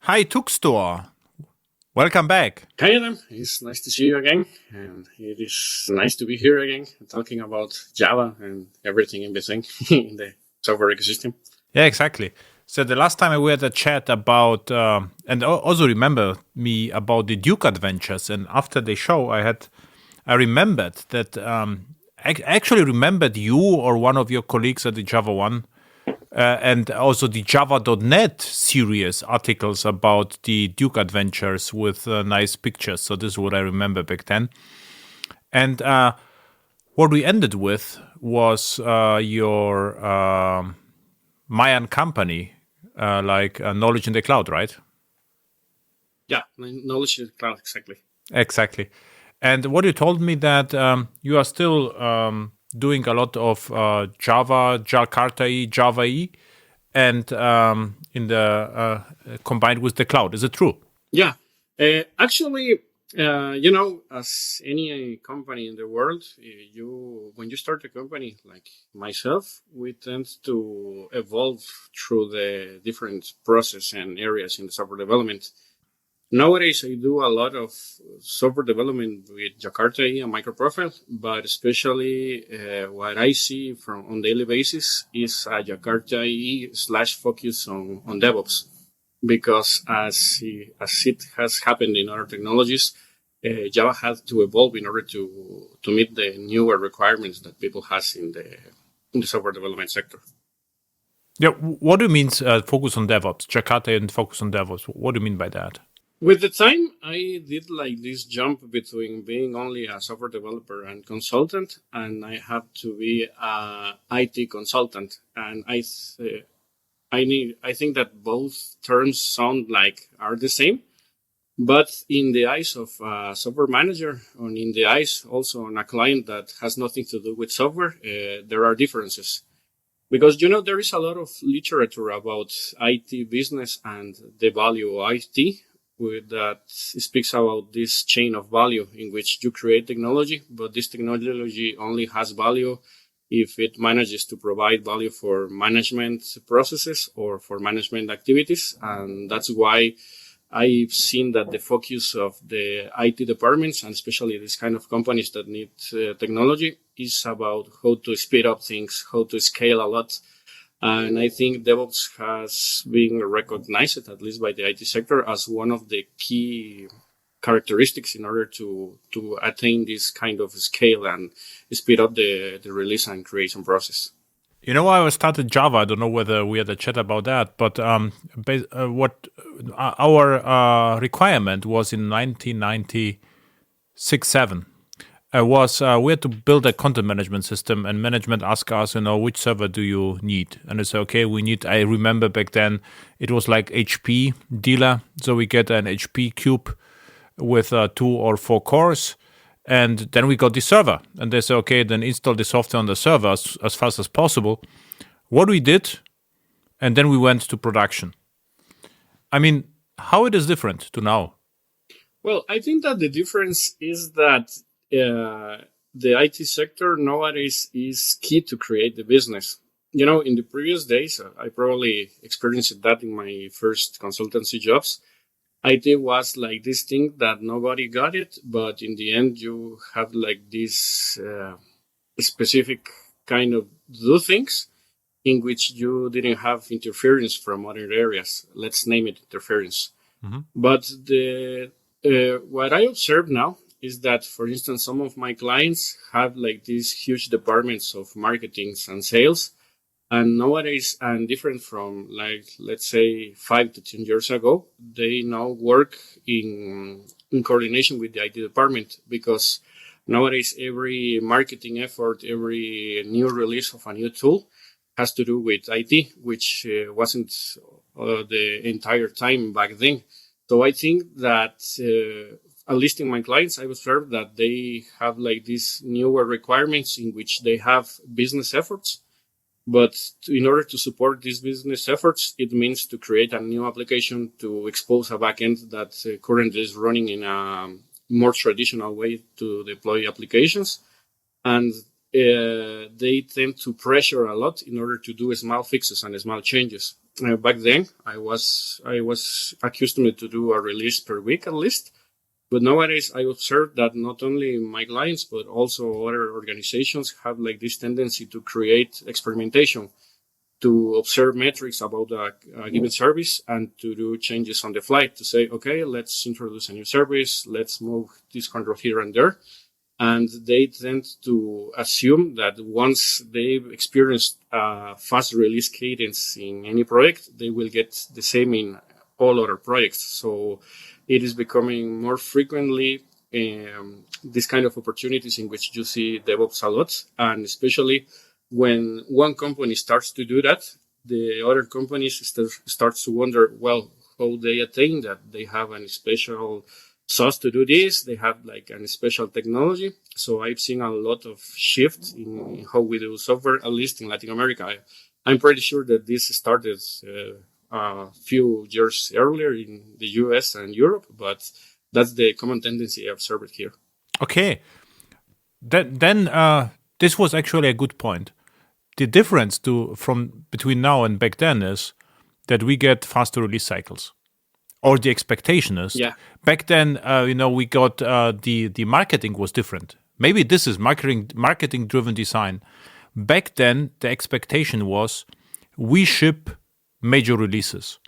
Hi, Tuxtor. Welcome back. Hi Adam, it's nice to see you again, and it is nice to be here again talking about Java and everything in between in the software ecosystem. Yeah, exactly. So the last time we had a chat about, and also remember me about the Duke adventures. And after the show, I remembered that, I actually remembered you or one of your colleagues at the Java One, and also the Java.net series articles about the Duke adventures with nice pictures. So this is what I remember back then. And what we ended with was your Mayan company, Knowledge in the Cloud, right? Yeah, knowledge is cloud, exactly. Exactly. And what you told me that you are still doing a lot of Java, Jakarta-y, Java-y, and in the combined with the cloud. Is it true? Yeah, actually, as any company in the world, you when you start a company like myself, we tend to evolve through the different process and areas in the software development. Nowadays, I do a lot of software development with Jakarta and microprofile, but especially what I see from on daily basis is a Jakarta slash focus on DevOps, because as it has happened in other technologies, Java had to evolve in order to meet the newer requirements that people has in the software development sector. Yeah. What do you mean focus on DevOps, Jakarta and focus on DevOps? What do you mean by that? With the time, I did like this jump between being only a software developer and consultant, and I have to be a IT consultant. And I think that both terms sound like are the same, but in the eyes of a software manager, and in the eyes also on a client that has nothing to do with software, there are differences. Because there is a lot of literature about IT business and the value of IT that speaks about this chain of value in which you create technology, but this technology only has value if it manages to provide value for management processes or for management activities. And that's why I've seen that the focus of the IT departments, and especially these kind of companies that need technology, is about how to speed up things, how to scale a lot. And I think DevOps has been recognized, at least by the IT sector, as one of the key characteristics in order to attain this kind of scale and speed up the release and creation process. You know why I started Java? I don't know whether we had a chat about that, but what our requirement was in 1996-7 was we had to build a content management system, and management asked us, which server do you need? And I said, okay, we need. I remember back then it was like HP dealer, so we get an HP cube with 2 or 4 cores. And then we got the server, and they said, okay, then install the software on the server as fast as possible. What we did, and then we went to production. I mean, how it is different to now? Well, I think that the difference is that the IT sector nowadays is key to create the business. In the previous days, I probably experienced that in my first consultancy jobs. IT was like this thing that nobody got it, but in the end, you have like this specific kind of do things in which you didn't have interference from other areas. Let's name it interference. Mm-hmm. But what I observe now is that, for instance, some of my clients have like these huge departments of marketing and sales. And nowadays, and different from like, let's say 5 to 10 years ago, they now work in coordination with the IT department, because nowadays every marketing effort, every new release of a new tool has to do with IT, which wasn't the entire time back then. So I think that at least in my clients, I observed that they have like these newer requirements in which they have business efforts. But in order to support these business efforts, it means to create a new application to expose a backend that currently is running in a more traditional way to deploy applications. And they tend to pressure a lot in order to do small fixes and small changes. Back then, I was accustomed to do a release per week at least. But nowadays, I observe that not only my clients, but also other organizations have like this tendency to create experimentation, to observe metrics about a given service and to do changes on the fly to say, okay, let's introduce a new service. Let's move this control here and there. And they tend to assume that once they've experienced a fast release cadence in any project, they will get the same in all other projects. So it is becoming more frequently this kind of opportunities in which you see DevOps a lot, and especially when one company starts to do that, the other companies starts to wonder, well, how they attain that. They have a special sauce to do this. They have like a special technology. So I've seen a lot of shift in how we do software, at least in Latin America. I'm pretty sure that this started a few years earlier in the US and Europe, but that's the common tendency I observed here. Okay. Then this was actually a good point. The difference between now and back then is that we get faster release cycles, or the expectation is. Yeah. Back then, we got the marketing was different. Maybe this is marketing driven design. Back then, the expectation was we ship major releases,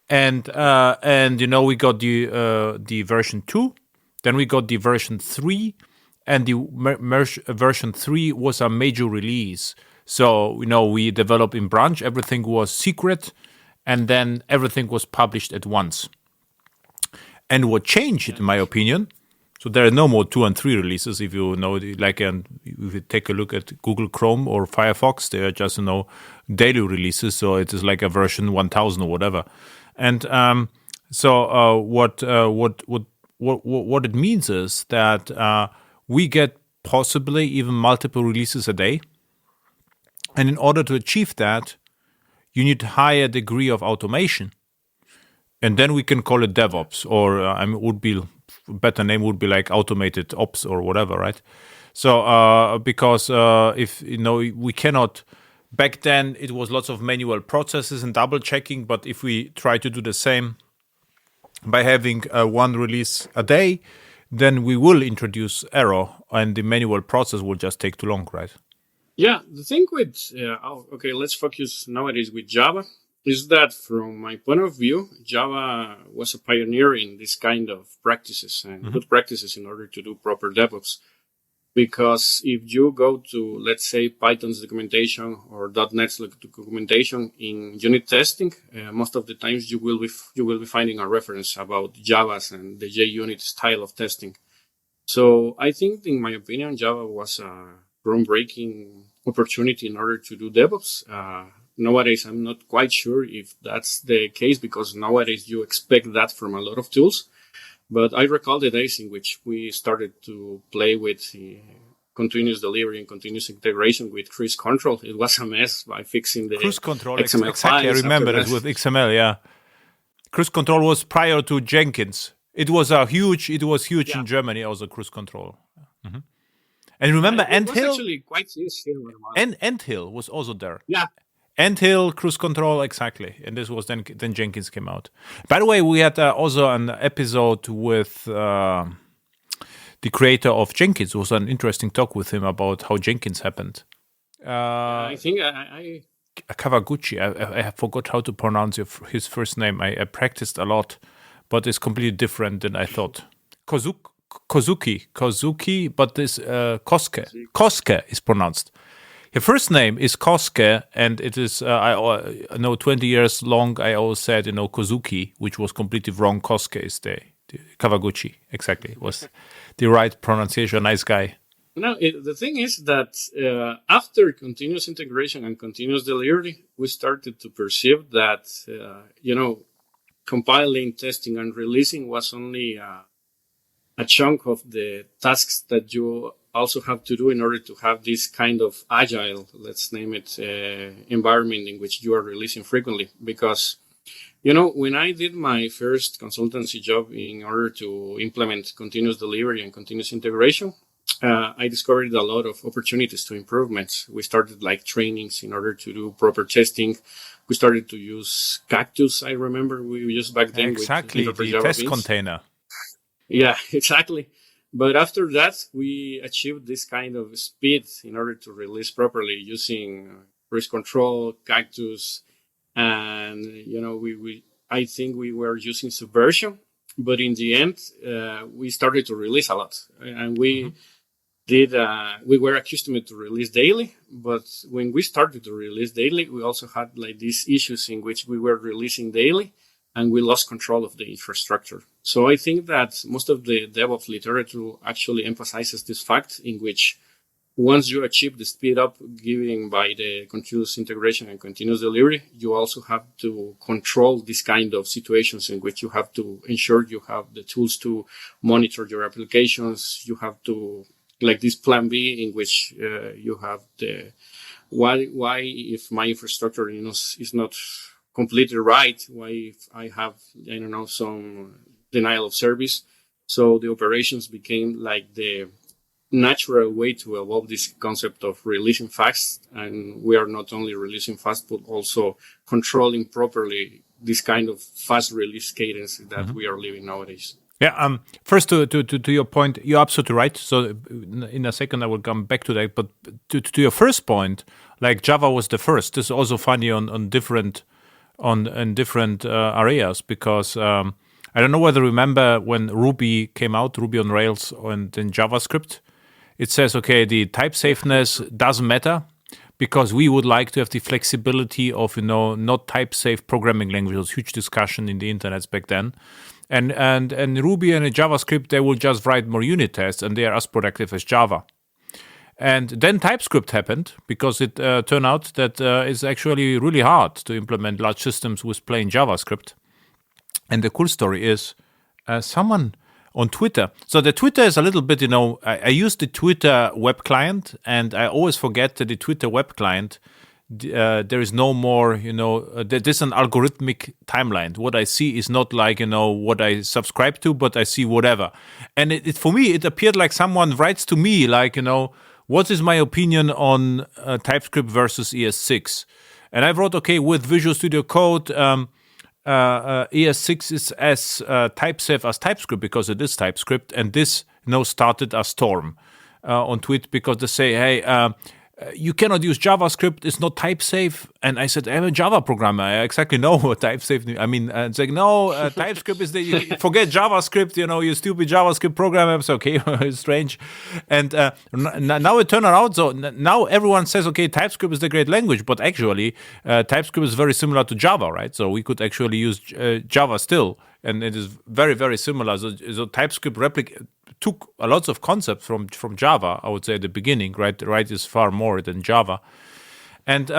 and we got the version 2, then we got the version 3. And the version 3 was a major release. So, we developed in branch, everything was secret, and then everything was published at once. And what changed, in my opinion, so there are no more 2 and 3 releases. If you know, if you take a look at Google Chrome or Firefox, they are just, daily releases. So it is like a version 1000 or whatever. And what it means is that we get possibly even multiple releases a day. And in order to achieve that, you need a higher degree of automation. And then we can call it DevOps, or a better name would be like automated ops or whatever, right? So because if we cannot, back then it was lots of manual processes and double checking, but if we try to do the same by having one release a day, then we will introduce error, and the manual process will just take too long, right? Yeah, the thing with, let's focus nowadays with Java, is that from my point of view, Java was a pioneer in this kind of practices and good practices in order to do proper DevOps. Because if you go to, let's say, Python's documentation or .NET's documentation in unit testing, most of the times you will be finding a reference about Java's and the JUnit style of testing. So I think, in my opinion, Java was a groundbreaking opportunity in order to do DevOps. Nowadays, I'm not quite sure if that's the case, because nowadays you expect that from a lot of tools. But I recall the days in which we started to play with continuous delivery and continuous integration with cruise control. It was a mess by fixing the cruise control. XML exactly, I files. remember it with XML. Yeah, cruise control was prior to Jenkins. It was huge in Germany. Also, cruise control. Mm-hmm. And remember, Anthill? It was actually quite used here. And Anthill was also there. Yeah. Anthill, cruise control, exactly. And this was then Jenkins came out. By the way, we had also an episode with the creator of Jenkins. It was an interesting talk with him about how Jenkins happened. I think I Kawaguchi. I forgot how to pronounce his first name. I practiced a lot, but it's completely different than I thought. Kozuki, but this Koske is pronounced. Her first name is Koske, and it is, I know 20 years long, I always said, Kozuki, which was completely wrong. Koske is the Kawaguchi, exactly, was the right pronunciation. Nice guy. Now, the thing is that after continuous integration and continuous delivery, we started to perceive that, compiling, testing, and releasing was only a chunk of the tasks that you also have to do in order to have this kind of agile, let's name it, environment in which you are releasing frequently. Because, when I did my first consultancy job in order to implement continuous delivery and continuous integration, I discovered a lot of opportunities to improvements. We started like trainings in order to do proper testing. We started to use Cactus. I remember we used back then Exactly, with the Java test beans. container. Yeah, exactly. But after that, we achieved this kind of speed in order to release properly using risk control, Cactus, and I think we were using Subversion. But in the end, we started to release a lot, and we were accustomed to release daily. But when we started to release daily, we also had like these issues in which we were releasing daily and we lost control of the infrastructure. So I think that most of the DevOps literature actually emphasizes this fact, in which once you achieve the speed up given by the continuous integration and continuous delivery, you also have to control this kind of situations in which you have to ensure you have the tools to monitor your applications. You have to, like this plan B, in which you have the why if my infrastructure is not completely right, why if I have some denial of service. So the operations became like the natural way to evolve this concept of releasing fast, and we are not only releasing fast but also controlling properly this kind of fast release cadence that we are living nowadays. Yeah. First, to your point, you're absolutely right. So, in a second, I will come back to that. But to your first point, like Java was the first. This is also funny on different areas, because I don't know whether you remember when Ruby came out, Ruby on Rails, and then JavaScript. It says, okay, the type safeness doesn't matter, because we would like to have the flexibility of, not type safe programming languages. Huge discussion in the internet back then. And Ruby and JavaScript, they will just write more unit tests, and they are as productive as Java. And then TypeScript happened, because it turned out that it's actually really hard to implement large systems with plain JavaScript. And the cool story is, someone on Twitter. So the Twitter is a little bit, I use the Twitter web client, and I always forget that the Twitter web client, there is no more, there's an algorithmic timeline. What I see is not like, what I subscribe to, but I see whatever. And it for me, it appeared like someone writes to me, like, what is my opinion on TypeScript versus ES6? And I wrote, okay, with Visual Studio Code, ES6 is as type safe as TypeScript, because it is TypeScript, and this started a storm on Twitter, because they say, hey, you cannot use JavaScript, it's not type safe. And I said, I'm a Java programmer, I exactly know what type safe. I mean, it's like, no, TypeScript is forget JavaScript, you stupid JavaScript programmer. It's okay, it's strange. And now it turned around, so now everyone says, okay, TypeScript is the great language, but actually TypeScript is very similar to Java, right? So we could actually use Java still, and it is very, very similar. So TypeScript took a lot of concepts from Java, I would say, at the beginning, right? Right is far more than Java. And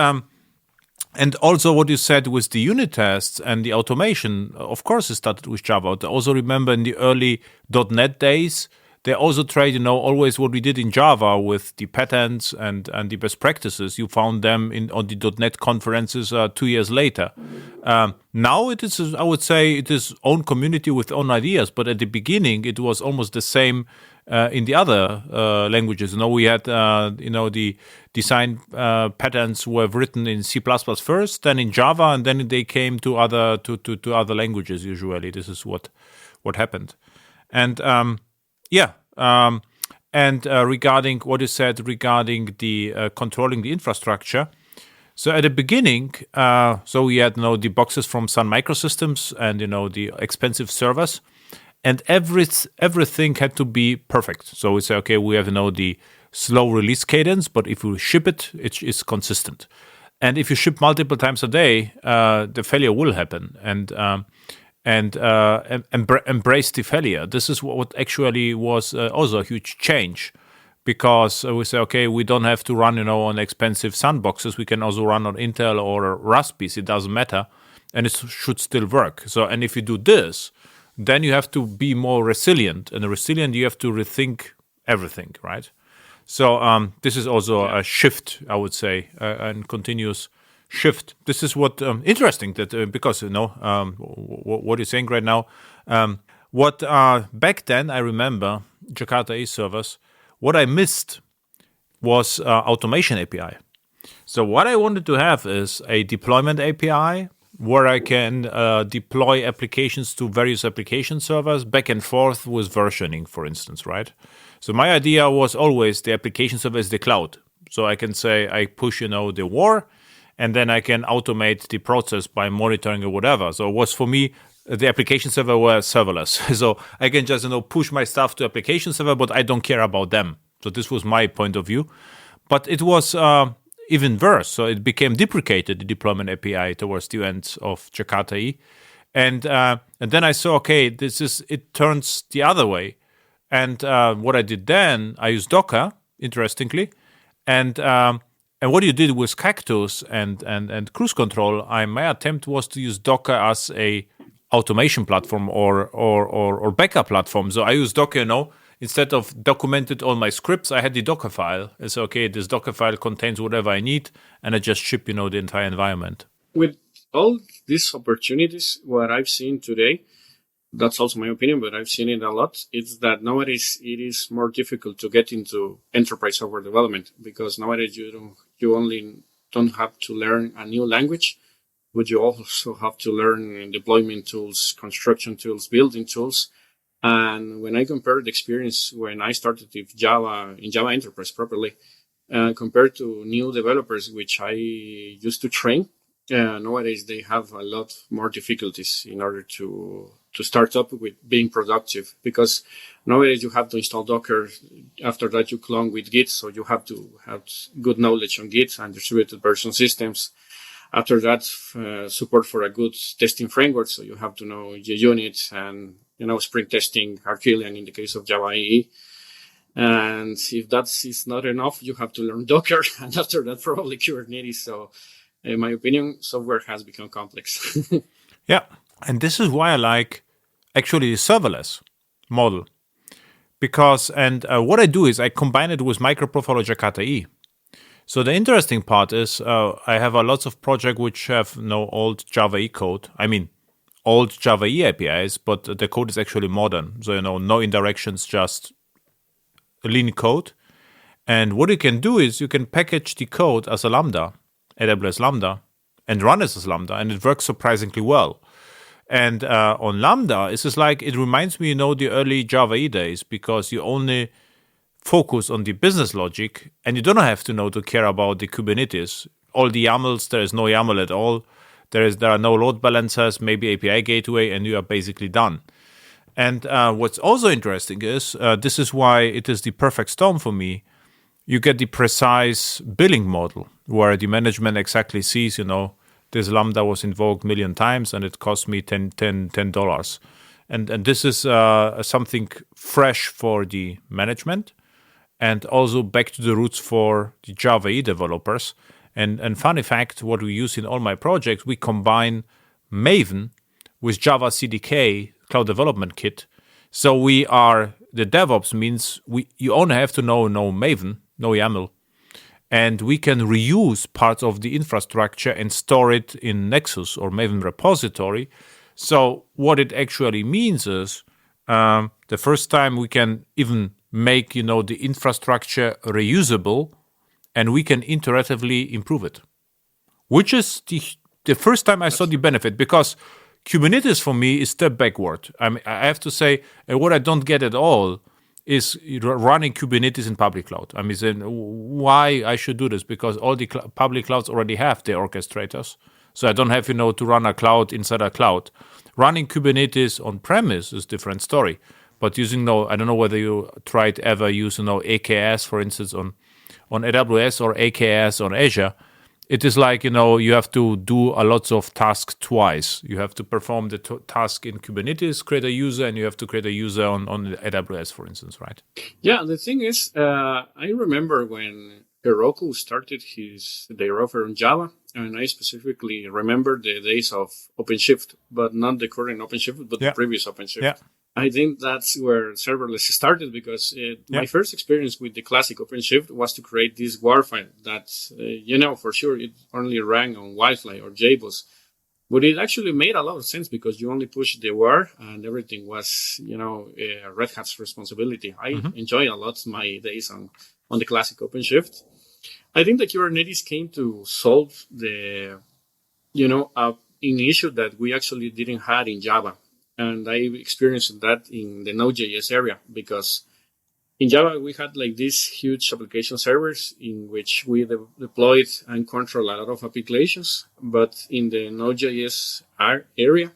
also what you said with the unit tests and the automation, of course, it started with Java. I also remember in the early .NET days, they also tried, always what we did in Java with the patents and the best practices. You found them on the .NET conferences 2 years later. Now it is, I would say, it is own community with own ideas. But at the beginning, it was almost the same in the other languages. We had, the design patterns were written in C++ first, then in Java, and then they came to other other languages. Usually, this is what happened. And regarding what you said regarding the controlling the infrastructure. So at the beginning, so we had the boxes from Sun Microsystems and the expensive servers, and everything had to be perfect. So we say, okay, we have the slow release cadence, but if we ship it, it is consistent. And if you ship multiple times a day, the failure will happen. And embrace the failure. This is what actually was also a huge change, because we say, okay, we don't have to run, on expensive sandboxes. We can also run on Intel or Raspberries. It doesn't matter, and it should still work. So, and if you do this, then you have to be more resilient, and resilient you have to rethink everything, right? So this is also a shift, I would say, and continuous shift. This is what interesting that because what you're saying right now. What back then I remember Jakarta servers what I missed was automation API. So what I wanted to have is a deployment API where I can deploy applications to various application servers back and forth with versioning, for instance, right? So my idea was always the application server is the cloud. So I can say I push, the war, and then I can automate the process by monitoring or whatever. So it was for me, the application server was serverless. So I can just, push my stuff to application server, but I don't care about them. So this was my point of view. But it was even worse. So it became deprecated, the deployment API, towards the end of Jakarta E. And then I saw, okay, it turns the other way. And what I did then, I used Docker, interestingly. And what you did with Cactus and Cruise Control, my attempt was to use Docker as a automation platform or backup platform. So I used Docker, instead of documented all my scripts, I had the Docker file. It's okay, this Docker file contains whatever I need, and I just ship, the entire environment. With all these opportunities, what I've seen today, that's also my opinion, but I've seen it a lot, it's that nowadays it is more difficult to get into enterprise software development, because nowadays you only don't have to learn a new language, but you also have to learn deployment tools, construction tools, building tools. And when I compare the experience when I started with Java, in Java Enterprise properly, compared to new developers, which I used to train, nowadays they have a lot more difficulties in order to start up with being productive, because nowadays you have to install Docker. After that, you clone with Git. So you have to have good knowledge on Git and distributed version systems. After that, support for a good testing framework. So you have to know JUnit and, Spring testing, Herculean in the case of Java EE. And if that is not enough, you have to learn Docker. And after that, probably Kubernetes. So in my opinion, software has become complex. Yeah. And this is why I like actually the serverless model. Because, what I do is I combine it with microprofile or Jakarta E. So the interesting part is I have lots of projects which have no old Java E code. I mean, old Java E APIs, but the code is actually modern. So, no indirections, just lean code. And what you can do is you can package the code as a Lambda, AWS Lambda, and run it as Lambda, and it works surprisingly well. And on Lambda, it's just like, it reminds me, the early Java E days, because you only focus on the business logic, and you don't have to care about the Kubernetes. All the YAMLs, there is no YAML at all. There are no load balancers, maybe API gateway, and you are basically done. And what's also interesting is, this is why it is the perfect storm for me. You get the precise billing model, where the management exactly sees, this Lambda was invoked 1 million times, and it cost me $10. And this is something fresh for the management, and also back to the roots for the Java E developers. And funny fact, what we use in all my projects, we combine Maven with Java CDK, Cloud Development Kit. So we are, the DevOps means you only have to know Maven, no YAML. And we can reuse parts of the infrastructure and store it in Nexus or Maven repository. So what it actually means is the first time we can even make, the infrastructure reusable, and we can iteratively improve it, which is the first time I saw the benefit, because Kubernetes for me is step backward. I have to say, what I don't get at all is running Kubernetes in public cloud. Why I should do this? Because all the public clouds already have their orchestrators. So I don't have, to run a cloud inside a cloud. Running Kubernetes on premise is a different story. But using, I don't know whether you tried ever use, AKS, for instance, on AWS or AKS on Azure. It is like, you have to do a lot of tasks twice. You have to perform the task in Kubernetes, create a user, and you have to create a user on AWS, for instance, right? Yeah, the thing is, I remember when Heroku started their offer on Java, and I specifically remember the days of OpenShift, but not the current OpenShift, but the previous OpenShift. Yeah. I think that's where serverless started, because my first experience with the classic OpenShift was to create this WAR file that, for sure, it only ran on Wi-Fi or JBoss. But it actually made a lot of sense because you only push the war and everything was, Red Hat's responsibility. I enjoy a lot my days on the classic OpenShift. I think that Kubernetes came to solve an issue that we actually didn't have in Java. And I experienced that in the Node.js area because in Java, we had like these huge application servers in which we deployed and control a lot of applications. But in the Node.js area,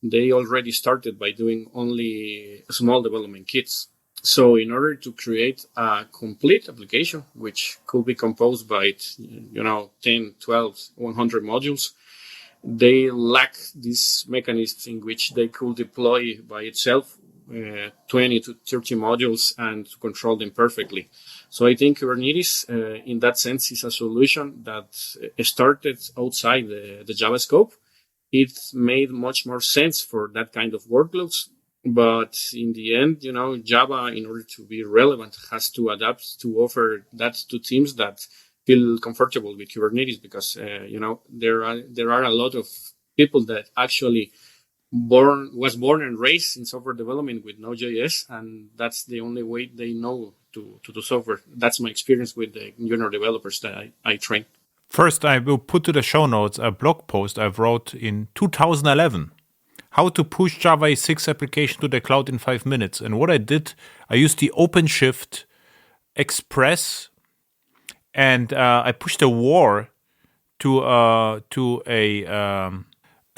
they already started by doing only small development kits. So in order to create a complete application, which could be composed by, 10, 12, 100 modules, they lack these mechanisms in which they could deploy by itself 20 to 30 modules and to control them perfectly. So I think Kubernetes, in that sense, is a solution that started outside the Java scope. It made much more sense for that kind of workloads. But in the end, Java, in order to be relevant, has to adapt to offer that to teams that feel comfortable with Kubernetes because, there are a lot of people that actually was born and raised in software development with Node.js, and that's the only way they know to do software. That's my experience with the junior developers that I train. First, I will put to the show notes a blog post I wrote in 2011. How to push Java 6 application to the cloud in 5 minutes. And what I did, I used the OpenShift Express, and I pushed a war to a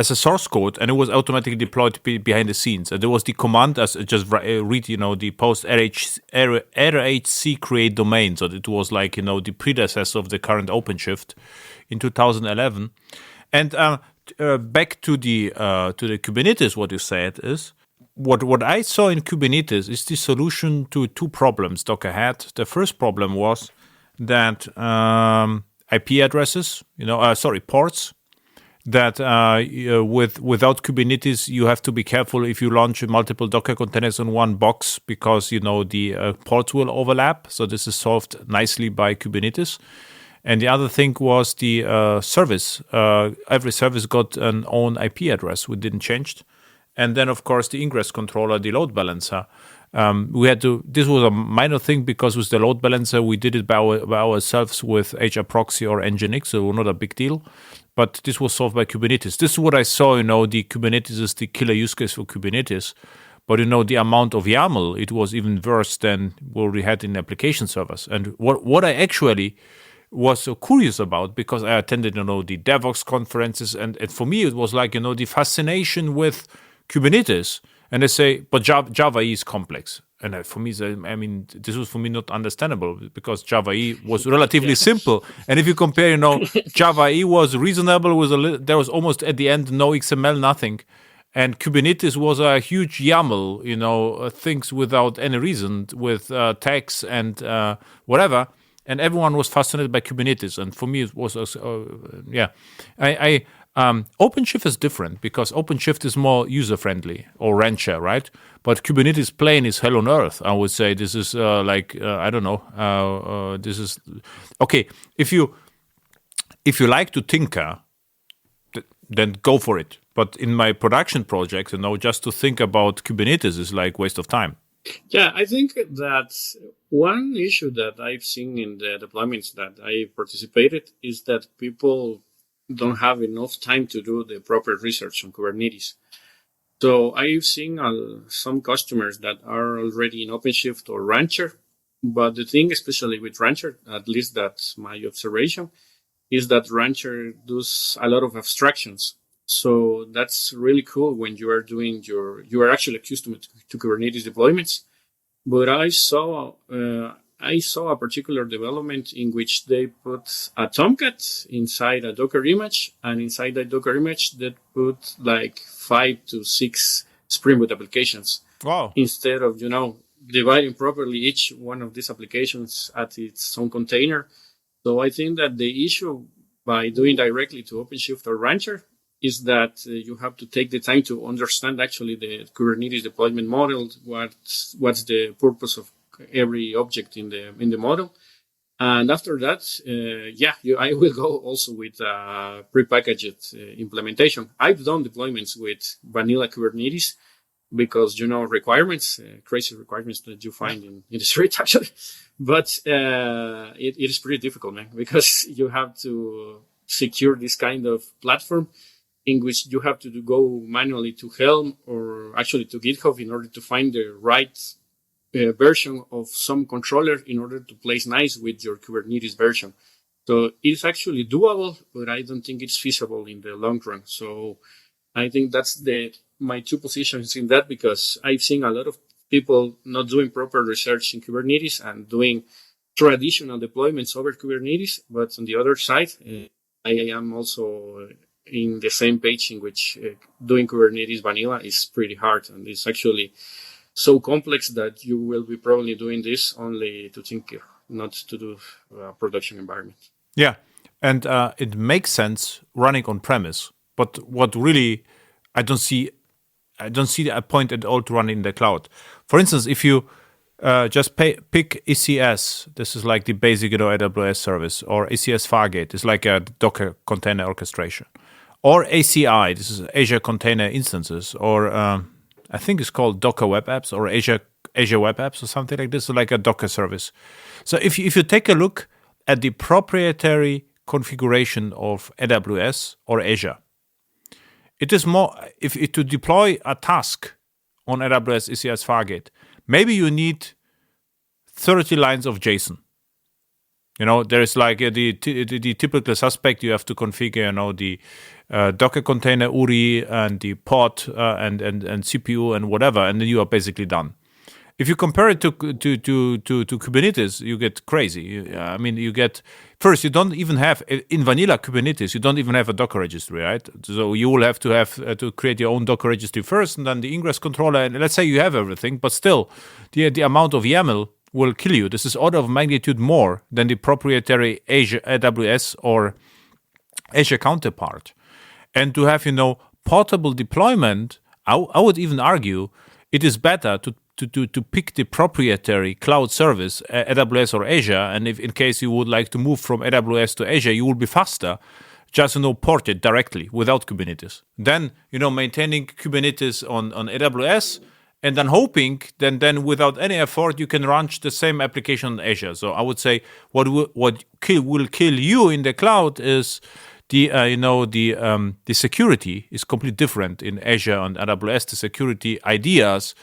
as a source code, and it was automatically deployed behind the scenes. And there was the command as just read, the post rhc create domain. So it was like, the predecessor of the current OpenShift in 2011. And back to the Kubernetes, what you said is what I saw in Kubernetes is the solution to two problems Docker had. The first problem was that IP addresses, ports. That without Kubernetes, you have to be careful if you launch multiple Docker containers on one box because, the ports will overlap. So this is solved nicely by Kubernetes. And the other thing was the service. Every service got an own IP address, which didn't change. And then, of course, the ingress controller, the load balancer. This was a minor thing because with the load balancer, we did it by ourselves with HRProxy or Nginx, so not a big deal. But this was solved by Kubernetes. This is what I saw, the Kubernetes is the killer use case for Kubernetes. But, the amount of YAML, it was even worse than what we had in application servers. And what I actually was so curious about, because I attended, the DevOps conferences, and for me, it was like, the fascination with Kubernetes. And they say, but Java E is complex. And for me, this was for me not understandable because Java E was relatively simple. And if you compare, Java E was reasonable, there was almost at the end no XML, nothing. And Kubernetes was a huge YAML, things without any reason with tags and whatever. And everyone was fascinated by Kubernetes. And for me, it was, OpenShift is different because OpenShift is more user-friendly or Rancher, right? But Kubernetes plain is hell on earth. I would say this is I don't know. This is okay. If you like to tinker, then go for it. But in my production project, just to think about Kubernetes is like waste of time. Yeah, I think that one issue that I've seen in the deployments that I participated is that people don't have enough time to do the proper research on Kubernetes. So I've seen some customers that are already in OpenShift or Rancher. But the thing, especially with Rancher, at least that's my observation, is that Rancher does a lot of abstractions. So that's really cool when you are doing you are actually accustomed to Kubernetes deployments. But I saw a particular development in which they put a Tomcat inside a Docker image, and inside that Docker image, they put like 5 to 6 Spring Boot applications. Wow! Instead of dividing properly each one of these applications at its own container. So I think that the issue by doing directly to OpenShift or Rancher is that you have to take the time to understand actually the Kubernetes deployment model, what's the purpose of every object in the model. And after that, I will go also with prepackaged implementation. I've done deployments with vanilla Kubernetes because, requirements, crazy requirements that you find in the street, actually. But it is pretty difficult, man, because you have to secure this kind of platform in which you have to go manually to Helm or actually to GitHub in order to find the right version of some controller in order to place nice with your Kubernetes version. So it's actually doable, but I don't think it's feasible in the long run. So I think that's my two positions in that, because I've seen a lot of people not doing proper research in Kubernetes and doing traditional deployments over Kubernetes. But on the other side, I am also in the same page in which doing Kubernetes vanilla is pretty hard, and it's actually so complex that you will be probably doing this only to think, not to do production environment. Yeah, and it makes sense running on premise. But what really I don't see a point at all to run in the cloud. For instance, if you just pick ECS, this is like the basic AWS service, or ECS Fargate, it's like a Docker container orchestration, or ACI, this is Azure Container Instances, or I think it's called Docker Web Apps or Azure Web Apps or something like this, so like a Docker service. So if you take a look at the proprietary configuration of AWS or Azure, it is more, if to deploy a task on AWS ECS Fargate, maybe you need 30 lines of JSON. There is like the typical suspect. You have to configure, the Docker container URI and the pod and CPU and whatever, and then you are basically done. If you compare it to Kubernetes, you get crazy. You get, first, you don't even have, in vanilla Kubernetes, you don't even have a Docker registry, right? So you will have to create your own Docker registry first, and then the ingress controller, and let's say you have everything, but still, the amount of YAML will kill you. This is order of magnitude more than the proprietary Azure AWS or Azure counterpart. And to have, portable deployment, I would even argue it is better to pick the proprietary cloud service, AWS or Azure. And if in case you would like to move from AWS to Azure, you will be faster. Just port it directly without Kubernetes. Then maintaining Kubernetes on AWS, and then hoping then without any effort you can launch the same application on Azure. So I would say what will kill you in the cloud is the security is completely different in Azure and AWS. The security ideas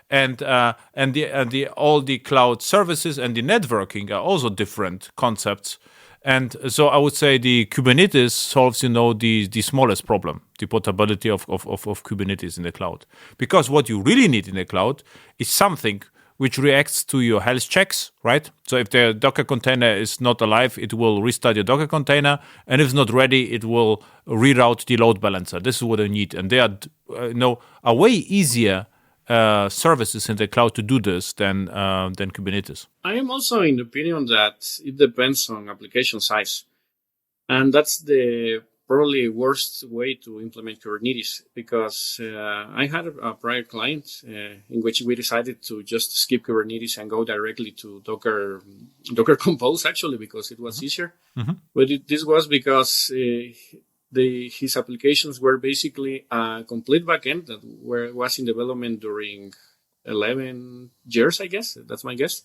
and all the cloud services and the networking are also different concepts. And so I would say the Kubernetes solves, the smallest problem, the portability of Kubernetes in the cloud. Because what you really need in the cloud is something which reacts to your health checks, right? So if the Docker container is not alive, it will restart your Docker container. And if it's not ready, it will reroute the load balancer. This is what I need. And they are, a way easier services in the cloud to do this than Kubernetes. I am also in the opinion that it depends on application size, and that's the probably worst way to implement Kubernetes, because I had a prior client in which we decided to just skip Kubernetes and go directly to Docker Compose, actually, because it was easier. Mm-hmm. But this was because his applications were basically a complete backend that was in development during 11 years, I guess. That's my guess.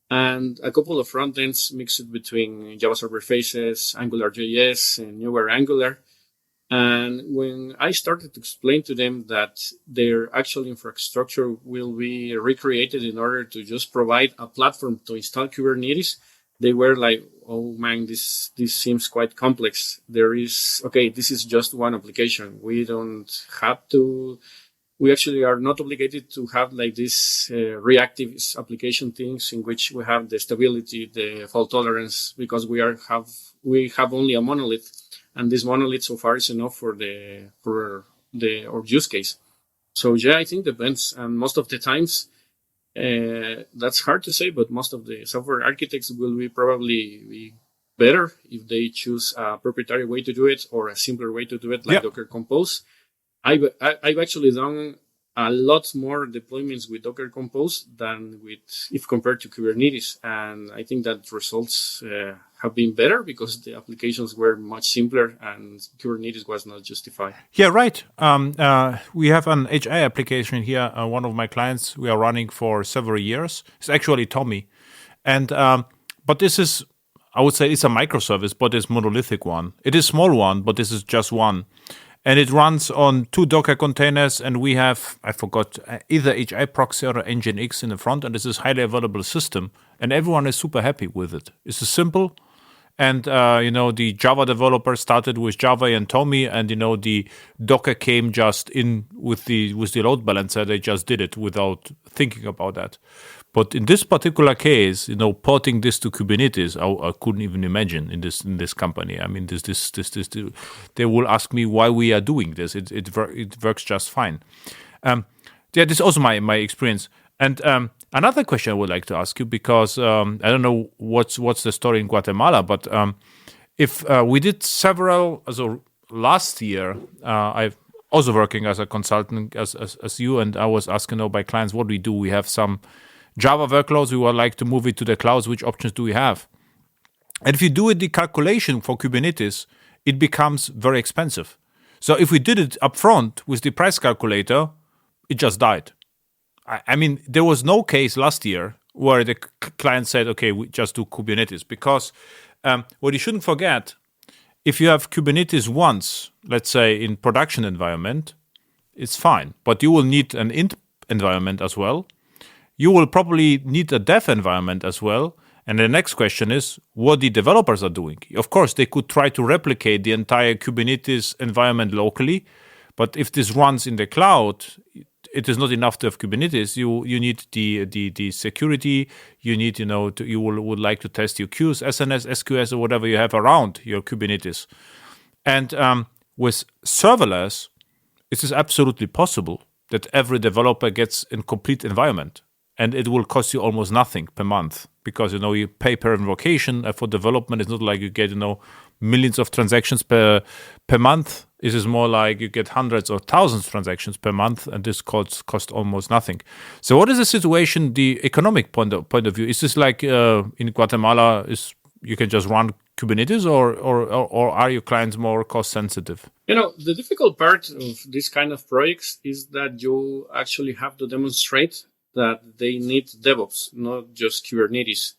And a couple of front ends mixed between Java Server Faces, AngularJS, and newer Angular. And when I started to explain to them that their actual infrastructure will be recreated in order to just provide a platform to install Kubernetes, they were like, oh man, this seems quite complex. This is just one application. We actually are not obligated to have like this reactive application things in which we have the stability, the fault tolerance, because we have only a monolith, and this monolith so far is enough for our use case. So yeah, I think depends, and most of the times. That's hard to say, but most of the software architects will be better if they choose a proprietary way to do it or a simpler way to do it, like Docker Compose. I've actually done a lot more deployments with Docker Compose than if compared to Kubernetes. And I think that results have been better because the applications were much simpler and Kubernetes was not justified. Yeah, right. We have an HI application here. One of my clients we are running for several years. It's actually Tommy. And but this is, I would say, it's a microservice, but it's monolithic one. It is small one, but this is just one. And it runs on 2 Docker containers, and we have, I forgot, either HI proxy or Nginx in the front, and this is highly available system, and everyone is super happy with it. It's simple, and the Java developer started with Java and Tommy, and the Docker came just in with the load balancer. They just did it without thinking about that. But in this particular case, porting this to Kubernetes, I couldn't even imagine in this company. I mean, this they will ask me why we are doing this. It works just fine. This is also my experience. And another question I would like to ask you, because I don't know what's the story in Guatemala, but if we did several, so last year, I've also working as a consultant as you, and I was asking by clients what we do. We have some Java workloads, we would like to move it to the clouds. Which options do we have? And if you do the calculation for Kubernetes, it becomes very expensive. So if we did it upfront with the price calculator, it just died. I mean, there was no case last year where the client said, okay, we just do Kubernetes. Because what you shouldn't forget, if you have Kubernetes once, let's say in production environment, it's fine. But you will need an int environment as well. You will probably need a dev environment as well. And the next question is what the developers are doing. Of course, they could try to replicate the entire Kubernetes environment locally. But if this runs in the cloud, it is not enough to have Kubernetes. You need the security. You need, you would like to test your queues, SNS, SQS, or whatever you have around your Kubernetes. And with serverless, it is absolutely possible that every developer gets a complete environment. And it will cost you almost nothing per month because, you pay per invocation. For development, it's not like you get, millions of transactions per month. It is more like you get hundreds or thousands of transactions per month, and this cost almost nothing. So what is the situation, the economic point of view? Is this like in Guatemala, you can just run Kubernetes, or are your clients more cost sensitive? The difficult part of this kind of projects is that you actually have to demonstrate that they need DevOps, not just Kubernetes.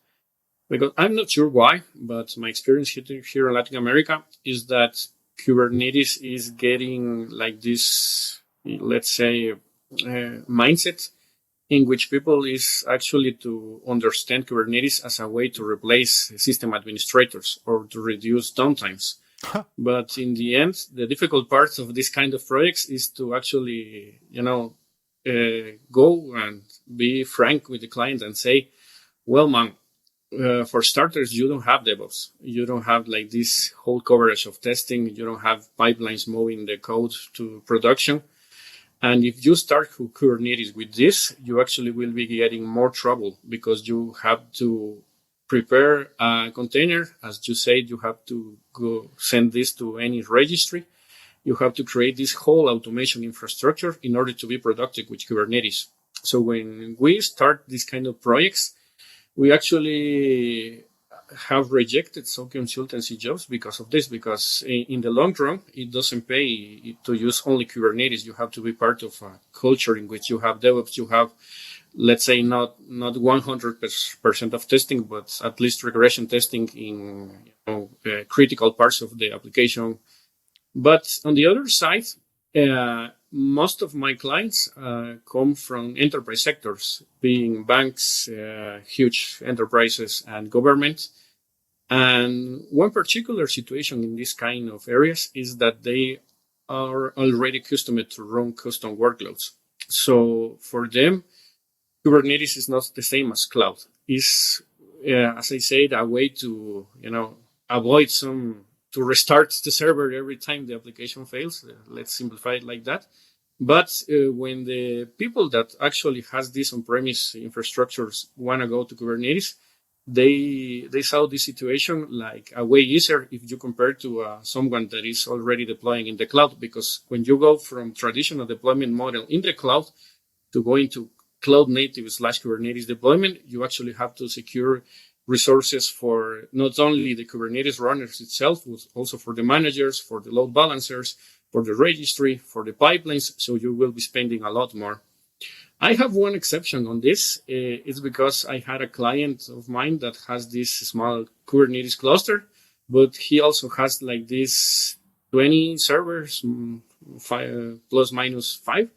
Because I'm not sure why, but my experience here in Latin America is that Kubernetes is getting like this, let's say, mindset in which people is actually to understand Kubernetes as a way to replace system administrators or to reduce downtimes. But in the end, the difficult part of this kind of projects is to actually, go and be frank with the client and say, well, man, for starters, you don't have DevOps. You don't have like this whole coverage of testing. You don't have pipelines moving the code to production. And if you start Kubernetes with this, you actually will be getting more trouble because you have to prepare a container. As you said, you have to go send this to any registry. You have to create this whole automation infrastructure in order to be productive with Kubernetes. So when we start these kind of projects, we actually have rejected some consultancy jobs because of this, because in the long run, it doesn't pay to use only Kubernetes. You have to be part of a culture in which you have DevOps, you have, let's say, not 100% of testing, but at least regression testing in critical parts of the application. But on the other side, most of my clients come from enterprise sectors, being banks, huge enterprises, and government. And one particular situation in this kind of areas is that they are already accustomed to run custom workloads. So for them, Kubernetes is not the same as cloud. It's, as I said, a way to, avoid to restart the server every time the application fails. Let's simplify it like that. But when the people that actually has these on-premise infrastructures want to go to Kubernetes, they saw this situation like a way easier if you compare to someone that is already deploying in the cloud. Because when you go from traditional deployment model in the cloud to go into cloud native / Kubernetes deployment, you actually have to secure resources for not only the Kubernetes runners itself, but also for the managers, for the load balancers, for the registry, for the pipelines. So you will be spending a lot more. I have one exception on this. It's because I had a client of mine that has this small Kubernetes cluster, but he also has like this 20 servers, plus minus 5,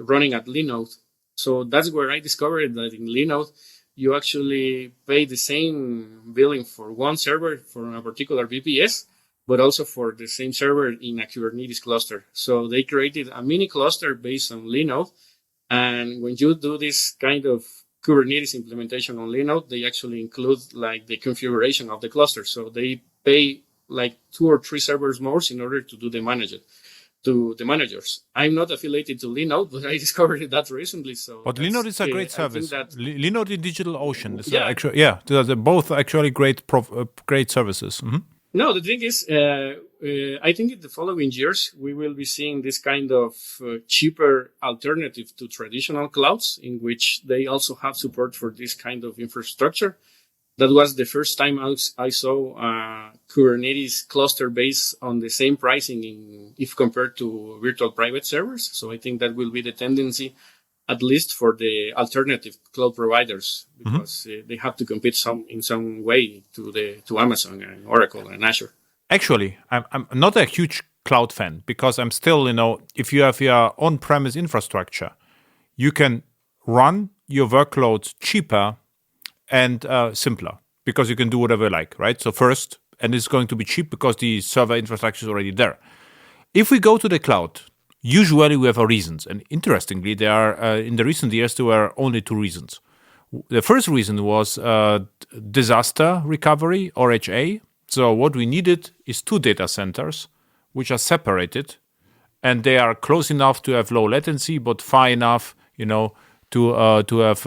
running at Linode. So that's where I discovered that in Linode, you actually pay the same billing for one server for a particular VPS, but also for the same server in a Kubernetes cluster. So they created a mini cluster based on Linode. And when you do this kind of Kubernetes implementation on Linode, they actually include like the configuration of the cluster. So they pay like 2 or 3 servers more in order to do the managers. I'm not affiliated to Linode, but I discovered that recently. So, but Linode is a great service. Linode and DigitalOcean is they're both actually great services. Mm-hmm. No, the thing is, I think in the following years, we will be seeing this kind of cheaper alternative to traditional clouds, in which they also have support for this kind of infrastructure. That was the first time I saw a Kubernetes cluster based on the same pricing if compared to virtual private servers. So I think that will be the tendency, at least for the alternative cloud providers, because they have to compete in some way to Amazon and Oracle and Azure. Actually, I'm not a huge cloud fan, because I'm still, if you have your on-premise infrastructure, you can run your workloads cheaper and simpler, because you can do whatever you like, right? So first, and it's going to be cheap because the server infrastructure is already there. If we go to the cloud, usually we have our reasons. And interestingly, there are in the recent years, there were only 2 reasons. The first reason was disaster recovery, or HA. So what we needed is 2 data centers, which are separated, and they are close enough to have low latency, but far enough, to have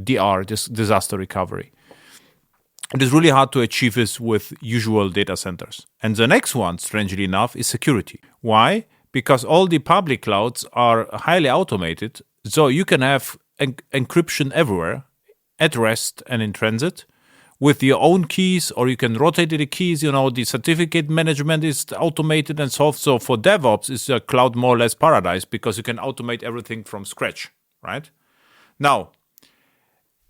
DR, this disaster recovery. It is really hard to achieve this with usual data centers. And the next one, strangely enough, is security. Why? Because all the public clouds are highly automated, so you can have encryption everywhere, at rest and in transit, with your own keys, or you can rotate the keys. The certificate management is automated and solved. So for DevOps, it's a cloud more or less paradise, because you can automate everything from scratch, right? Now,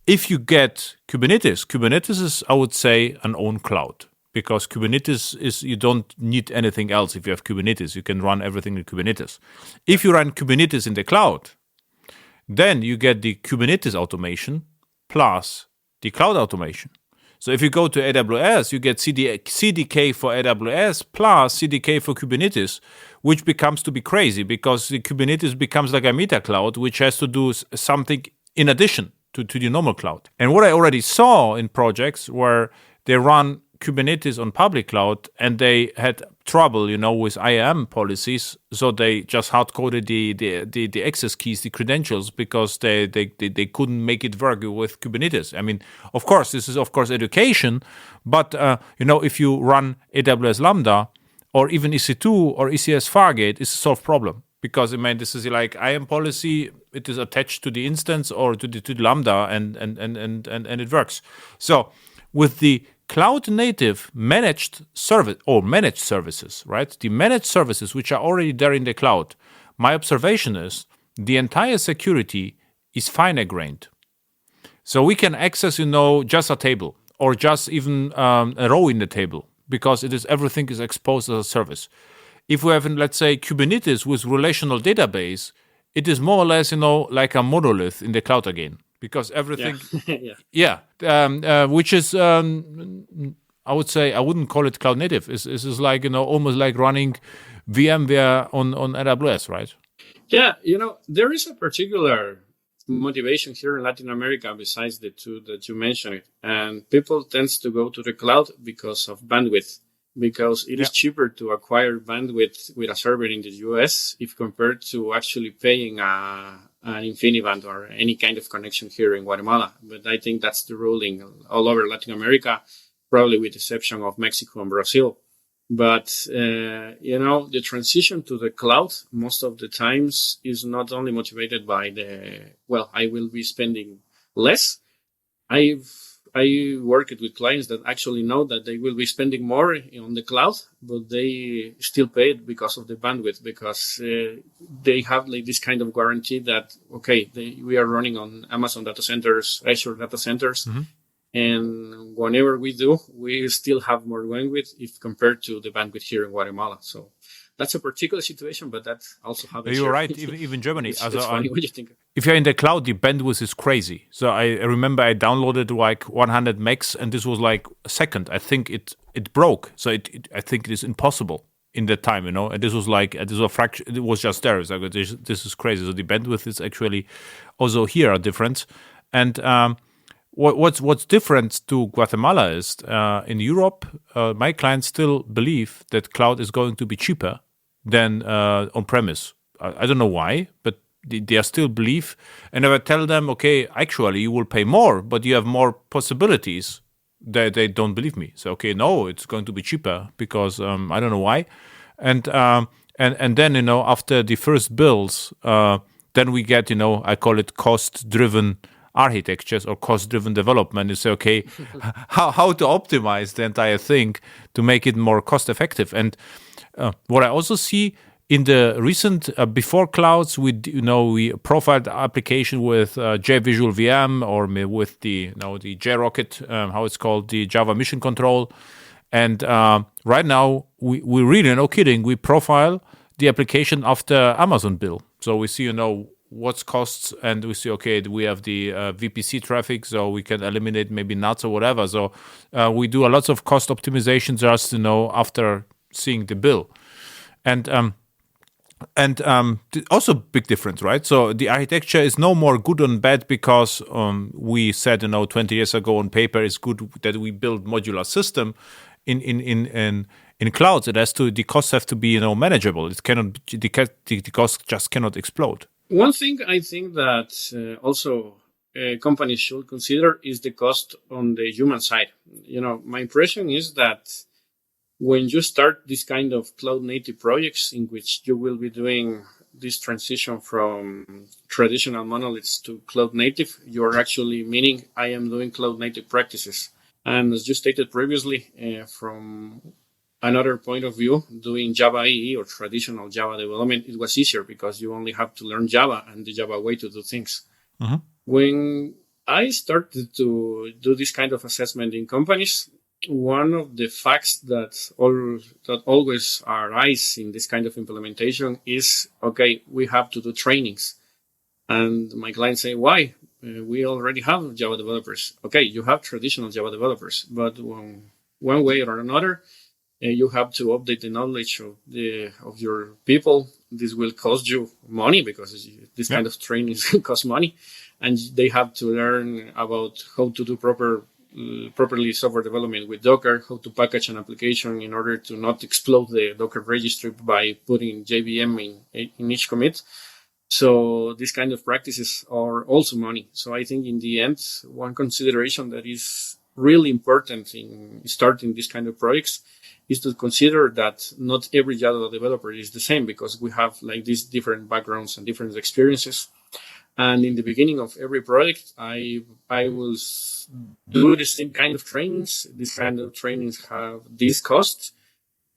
if you get Kubernetes is, I would say, an own cloud, because Kubernetes is, you don't need anything else. If you have Kubernetes, you can run everything in Kubernetes. If you run Kubernetes in the cloud, then you get the Kubernetes automation plus the cloud automation. So if you go to AWS, you get CDK for AWS plus CDK for Kubernetes, which becomes to be crazy, because the Kubernetes becomes like a meta cloud, which has to do something in addition to the normal cloud. And what I already saw in projects where they run Kubernetes on public cloud and they had trouble, with IAM policies, so they just hard-coded the access keys, the credentials, because they couldn't make it work with Kubernetes. I mean, of course, this is education, but if you run AWS Lambda or even EC2 or ECS Fargate, it's a solved problem. Because this is like IAM policy, it is attached to the instance or to the Lambda, and it works. So with the cloud native managed services, right? The managed services which are already there in the cloud, my observation is the entire security is finer grained. So we can access, just a table, or just even a row in the table, because everything is exposed as a service. If we have, let's say, Kubernetes with relational database, it is more or less, like a monolith in the cloud again, because everything, which is, I would say, I wouldn't call it cloud native. It's like, almost like running VMware on AWS, right? Yeah, there is a particular motivation here in Latin America besides the 2 that you mentioned, and people tends to go to the cloud because of bandwidth. Because it is cheaper to acquire bandwidth with a server in the US if compared to actually paying a an InfiniBand or any kind of connection here in Guatemala. But I think that's the ruling all over Latin America, probably with the exception of Mexico and Brazil. But, the transition to the cloud most of the times is not only motivated by I will be spending less. I worked with clients that actually know that they will be spending more on the cloud, but they still pay it because of the bandwidth, because they have like this kind of guarantee that, we are running on Amazon data centers, Azure data centers. Mm-hmm. And whenever we do, we still have more bandwidth if compared to the bandwidth here in Guatemala. So that's a particular situation, but that also happens. You're right, even Germany. It's funny what you think. If you're in the cloud, the bandwidth is crazy. So I remember I downloaded like 100 megs, and this was like a second. I think it broke. So I think it is impossible in that time, And this was like this was a fraction. It was just there. So this is crazy. So the bandwidth is actually also here a difference. And what's different to Guatemala is in Europe, my clients still believe that cloud is going to be cheaper than on-premise. I don't know why, but they are still believe. And if I tell them, okay, actually you will pay more, but you have more possibilities, they don't believe me. So, no, it's going to be cheaper because I don't know why. And then, after the first bills, then we get, I call it cost-driven architectures or cost-driven development. You say, okay, how to optimize the entire thing to make it more cost-effective. And what I also see in the recent before clouds, we profiled the application with JVisual VM or with the the JRocket, how it's called, the Java Mission Control. And right now we really, no kidding, we profile the application after Amazon bill. So we see what's costs, and we see we have the VPC traffic, so we can eliminate maybe nuts or whatever. So we do a lot of cost optimization just after seeing the bill. And also big difference, right? So the architecture is no more good or bad because we said 20 years ago on paper it's good that we build modular system. In clouds, the costs have to be manageable. It cannot, the cost just cannot explode. One thing I think that also companies should consider is the cost on the human side. My impression is that when you start this kind of cloud native projects in which you will be doing this transition from traditional monoliths to cloud native, you're actually meaning I am doing cloud native practices. And as you stated previously, from another point of view, doing Java EE or traditional Java development, it was easier because you only have to learn Java and the Java way to do things. Mm-hmm. When I started to do this kind of assessment in companies, one of the facts that always arise in this kind of implementation is, we have to do trainings. And my clients say, why? We already have Java developers. You have traditional Java developers, but one way or another, you have to update the knowledge of your people. This will cost you money because this kind of trainings cost money, and they have to learn about how to do properly software development with Docker, how to package an application in order to not explode the Docker registry by putting JVM in each commit. So these kind of practices are also money. So I think in the end, one consideration that is really important in starting these kind of projects is to consider that not every Java developer is the same, because we have like these different backgrounds and different experiences. And in the beginning of every project, I will do the same kind of trainings. These kind of trainings have these costs,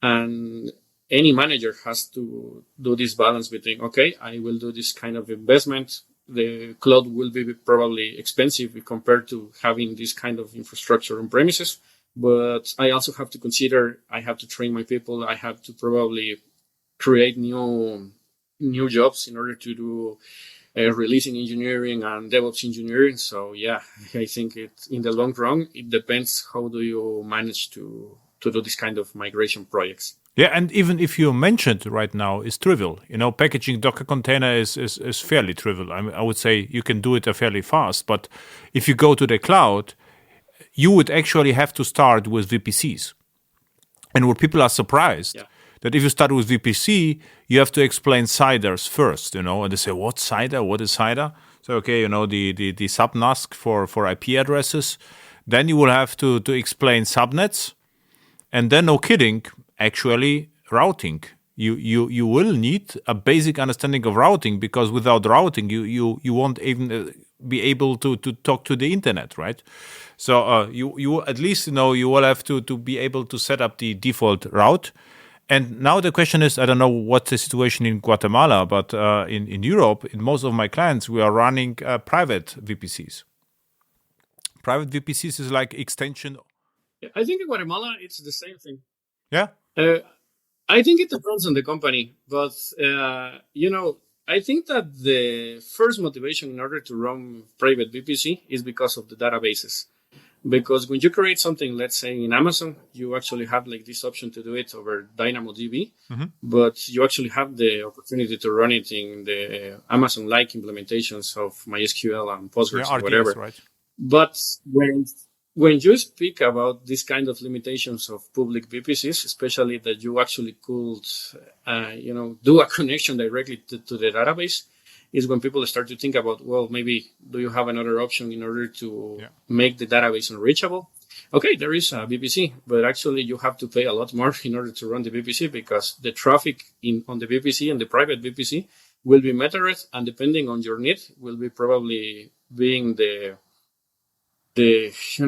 and any manager has to do this balance between, I will do this kind of investment. The cloud will be probably expensive compared to having this kind of infrastructure on premises. But I also have to consider, I have to train my people. I have to probably create new jobs in order to do releasing engineering and DevOps engineering. So I think in the long run, it depends how do you manage to do this kind of migration projects. Yeah, and even if you mentioned right now is trivial, packaging Docker container is fairly trivial. I would say you can do it fairly fast, but if you go to the cloud, you would actually have to start with VPCs. And what people are surprised that if you start with VPC, you have to explain CIDRs first, and they say, what CIDR? What is CIDR? So, okay, the submask for IP addresses. Then you will have to explain subnets. And then, no kidding, actually routing. You will need a basic understanding of routing, because without routing, you won't even be able to talk to the internet, right? So you at least you will have to be able to set up the default route. And now the question is, I don't know what's the situation in Guatemala, but in Europe, in most of my clients, we are running private VPCs. Private VPCs is like extension. I think in Guatemala, it's the same thing. Yeah. I think it depends on the company, but I think that the first motivation in order to run private VPC is because of the databases. Because when you create something, let's say in Amazon, you actually have like this option to do it over DynamoDB, but you actually have the opportunity to run it in the Amazon-like implementations of MySQL and Postgres or whatever. Right. But when you speak about this kind of limitations of public VPCs, especially that you actually could, do a connection directly to the database, is when people start to think about, well, maybe do you have another option in order to make the database unreachable? Okay, there is a VPC, but actually you have to pay a lot more in order to run the VPC, because the traffic on the VPC and the private VPC will be metered, and depending on your need, will be probably being this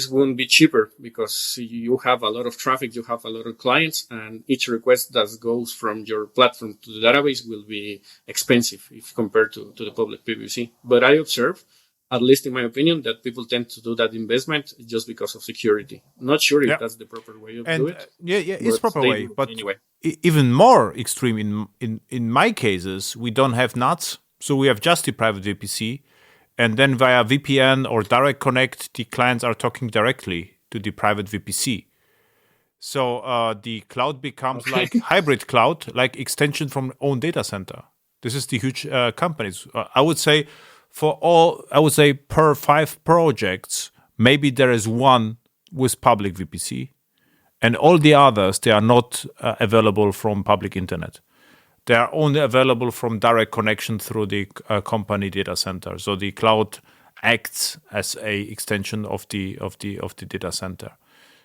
won't be cheaper, because you have a lot of traffic, you have a lot of clients, and each request that goes from your platform to the database will be expensive if compared to the public PVC. But I observe, at least in my opinion, that people tend to do that investment just because of security. Not sure if that's the proper way of doing it. Yeah, it's proper way. But anyway, even more extreme in my cases, we don't have NATs, so we have just the private VPC. And then via VPN or direct connect, the clients are talking directly to the private VPC. So the cloud becomes like hybrid cloud, like extension from own data center. This is the huge companies. I would say per 5 projects, maybe there is one with public VPC, and all the others, they are not available from public internet. They are only available from direct connection through the company data center. So the cloud acts as a extension of the data center.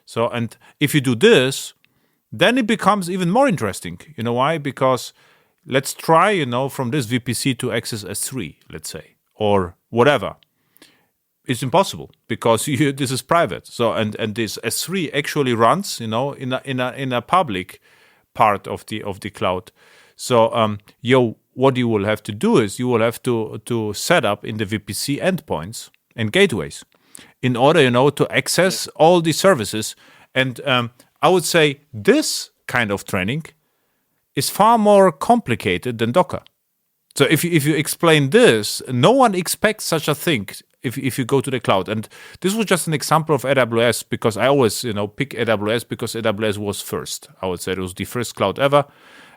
So, and if you do this, then it becomes even more interesting. You know why? Because let's try, from this VPC to access S3, let's say, or whatever. It's impossible, because this is private. So, and this S3 actually runs, in a public part of the cloud. So, what you will have to do is you will have to set up in the VPC endpoints and gateways in order, to access all the services. And I would say this kind of training is far more complicated than Docker. So if you explain this, no one expects such a thing if you go to the cloud. And this was just an example of AWS, because I always, pick AWS because AWS was first. I would say it was the first cloud ever.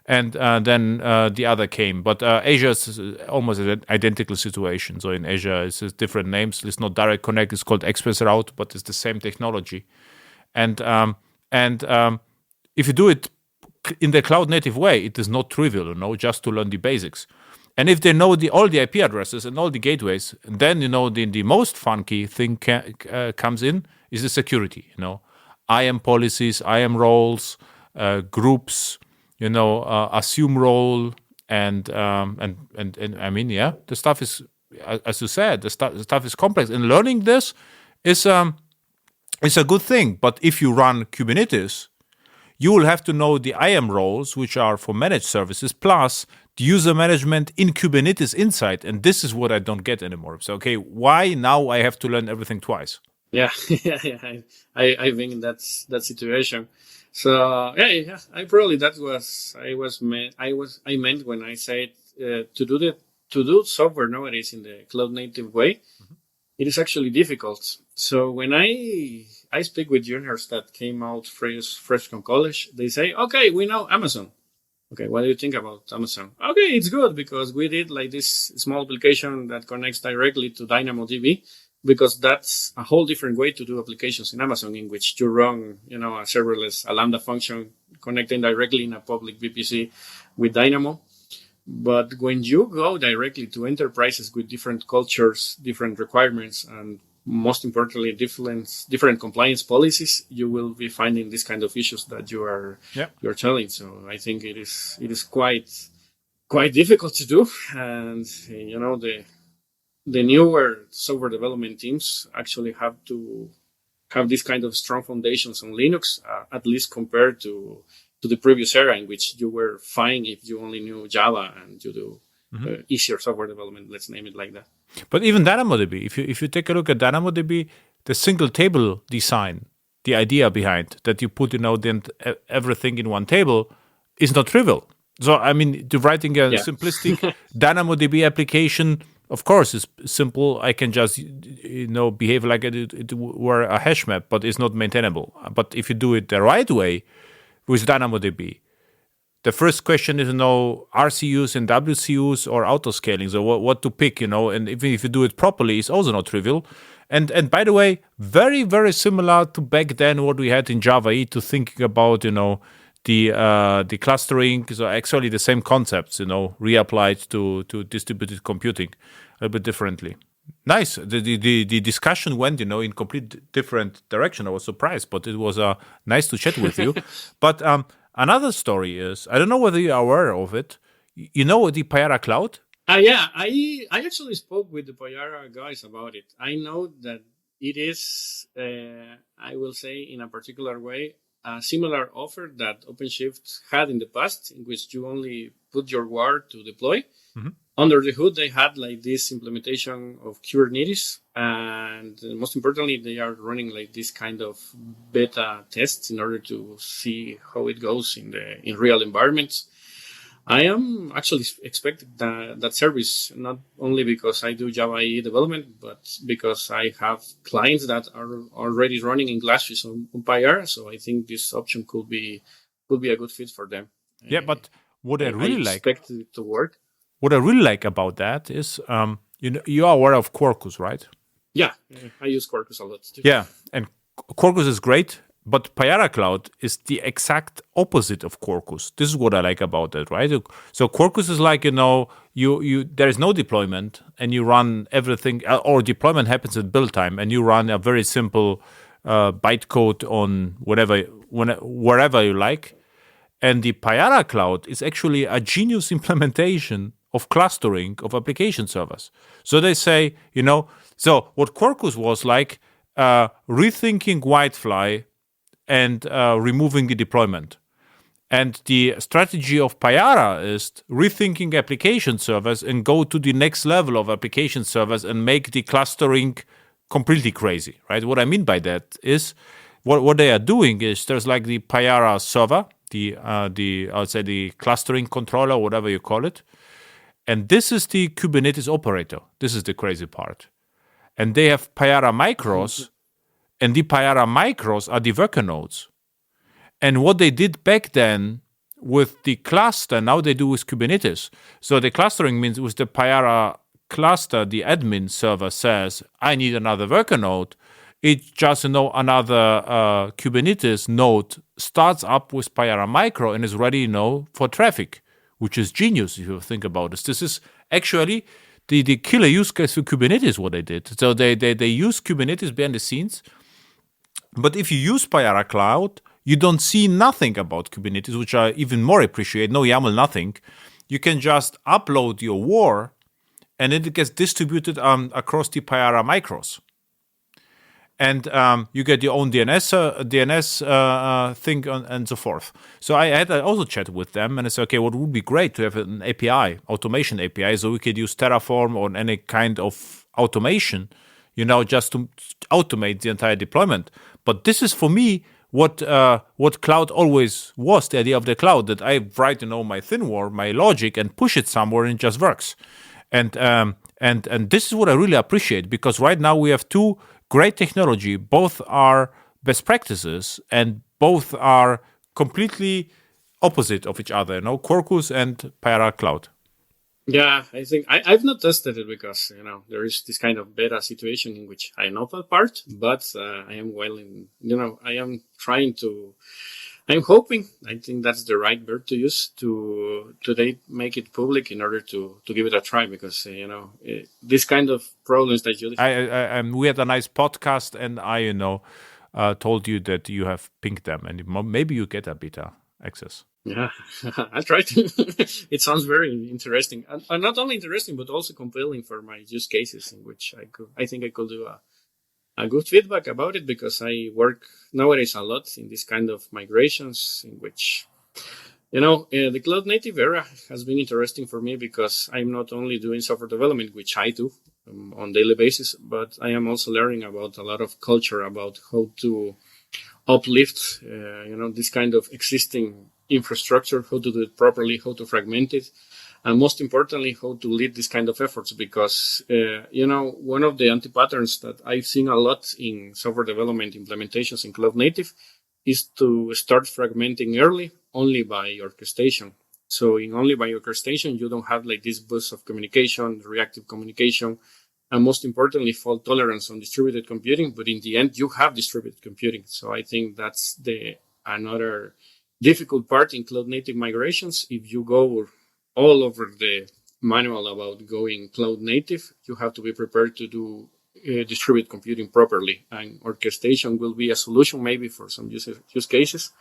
And then the other came. But Azure is almost an identical situation. So in Azure, it's different names. It's not Direct Connect. It's called Express Route, but it's the same technology. And if you do it in the cloud native way, it is not trivial, just to learn the basics. And if they know all the IP addresses and all the gateways, then the most funky thing comes in is the security. IAM policies, IAM roles, groups. Assume role, and I mean, the stuff is, as you said, the stuff is complex. And learning this is a good thing. But if you run Kubernetes, you will have to know the IAM roles, which are for managed services, plus the user management in Kubernetes inside. And this is what I don't get anymore. So, okay, why now I have to learn everything twice? Yeah, I think that's that situation. So I probably I meant when I said to do software nowadays in the cloud native way, it is actually difficult. So when I speak with juniors that came out fresh from college, they say, okay, we know Amazon. Okay, what do you think about Amazon? Okay, it's good because we did like this small application that connects directly to DynamoDB, because that's a whole different way to do applications in Amazon, in which you run, a serverless, a Lambda function connecting directly in a public VPC with Dynamo. But when you go directly to enterprises with different cultures, different requirements, and most importantly, different compliance policies, you will be finding this kind of issues that you're telling. So I think it is quite difficult to do, and the newer software development teams actually have to have this kind of strong foundations on Linux, at least compared to the previous era in which you were fine if you only knew Java and you do easier software development. Let's name it like that. But even DynamoDB, if you take a look at DynamoDB, the single table design, the idea behind that you put everything in one table is not trivial. So I mean, writing a simplistic DynamoDB application, of course, is simple. I can just behave like it were a hash map, but it's not maintainable. But if you do it the right way with DynamoDB, the first question is RCUs and WCUs or autoscaling. So what to pick, and even if you do it properly, it's also not trivial. And by the way, very, very similar to back then what we had in Java EE, to thinking about, the clustering. So actually the same concepts, reapplied to distributed computing a bit differently. Nice. The discussion went, in complete different direction. I was surprised, but it was nice to chat with you. But another story is, I don't know whether you are aware of it. You know the Payara Cloud? Yeah, I actually spoke with the Payara guys about it. I know that it is, I will say in a particular way, a similar offer that OpenShift had in the past, in which you only put your WAR to deploy. Mm-hmm. Under the hood, they had like this implementation of Kubernetes, and most importantly, they are running like this kind of beta tests in order to see how it goes in real environments. I am actually expecting that service, not only because I do Java EE development, but because I have clients that are already running in Glassfish on Payara. So I think this option could be a good fit for them. Yeah, but what I really expect it to work. What I really like about that is, you are aware of Quarkus, right? Yeah, I use Quarkus a lot too. Yeah, and Quarkus is great. But Payara Cloud is the exact opposite of Quarkus. This is what I like about it, right? So Quarkus is like, you there is no deployment, and you run everything, or deployment happens at build time, and you run a very simple bytecode on wherever you like. And the Payara Cloud is actually a genius implementation of clustering of application servers. So they say, so what Quarkus was like, rethinking Whitefly and removing the deployment. And the strategy of Payara is rethinking application servers and go to the next level of application servers and make the clustering completely crazy, right? What I mean by that is what they are doing is there's like the Payara server, I would say the clustering controller, whatever you call it. And this is the Kubernetes operator. This is the crazy part. And they have Payara micros, and the Payara micros are the worker nodes. And what they did back then with the cluster, now they do with Kubernetes. So the clustering means with the Payara cluster, the admin server says, I need another worker node. It just, another Kubernetes node starts up with Payara micro and is ready, for traffic, which is genius if you think about this. This is actually the killer use case for Kubernetes, what they did. So they use Kubernetes behind the scenes. But if you use Payara Cloud, you don't see nothing about Kubernetes, which I even more appreciate. No YAML, nothing. You can just upload your WAR, and it gets distributed across the Payara micros. And you get your own DNS thing and so forth. So I had also chat with them, and I said, okay, what would be great to have an API, automation API, so we could use Terraform or any kind of automation, just to automate the entire deployment. But this is for me what cloud always was, the idea of the cloud, that I write, my thin WAR, my logic, and push it somewhere and it just works. And this is what I really appreciate, because right now we have two great technology. Both are best practices and both are completely opposite of each other, Quarkus and Payara Cloud. Yeah, I think I've not tested it because, there is this kind of beta situation in which I know that part, but I am I I'm hoping. I think that's the right word to use to today make it public in order to give it a try, because this kind of problems that you we had a nice podcast, and I told you that you have pinged them, and maybe you get a beta access. Yeah, I'll try to. It sounds very interesting, and not only interesting but also compelling for my use cases, in which I think I could do a good feedback about it, because I work nowadays a lot in this kind of migrations, in which the cloud native era has been interesting for me, because I'm not only doing software development, which I do on daily basis, but I am also learning about a lot of culture about how to uplift, this kind of existing infrastructure, how to do it properly, how to fragment it, and most importantly, how to lead this kind of efforts. Because, one of the anti-patterns that I've seen a lot in software development implementations in cloud native is to start fragmenting early only by orchestration. So in only by orchestration, you don't have like this boost of communication, reactive communication, and most importantly, fault tolerance on distributed computing. But in the end, you have distributed computing. So I think that's another difficult part in cloud native migrations. If you go all over the manual about going cloud native, you have to be prepared to do distributed computing properly. And orchestration will be a solution maybe for some use cases.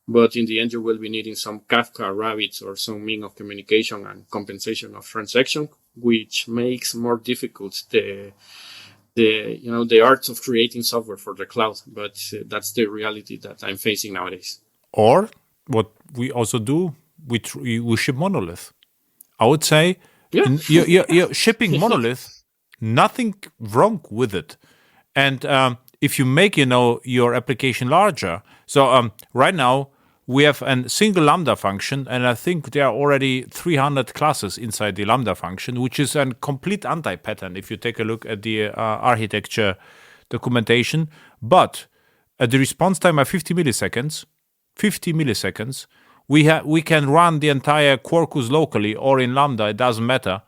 But in the end, you will be needing some Kafka rabbits or some mean of communication and compensation of transaction, which makes more difficult the art of creating software for the cloud. But that's the reality that I'm facing nowadays. Or what we also do, we ship monolith. I would say, you're shipping monolith, nothing wrong with it. And if you make your application larger, so right now we have a single Lambda function, and I think there are already 300 classes inside the Lambda function, which is a complete anti-pattern if you take a look at the architecture documentation. But at the response time of 50 milliseconds, we can run the entire Quarkus locally or in Lambda, it doesn't matter,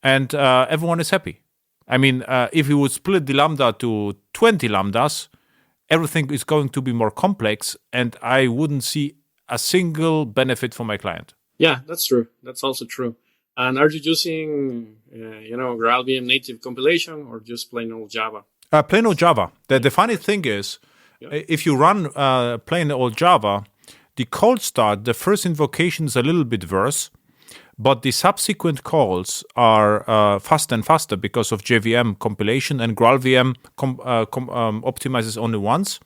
and everyone is happy. I mean, if we would split the Lambda to 20 Lambdas, everything is going to be more complex, and I wouldn't see a single benefit for my client. Yeah, that's true. That's also true. And are you using, GraalVM native compilation or just plain old Java? Plain old Java. The funny thing is, if you run plain old Java, the cold start, the first invocation is a little bit worse, but the subsequent calls are faster and faster because of JVM compilation, and GraalVM optimizes only once.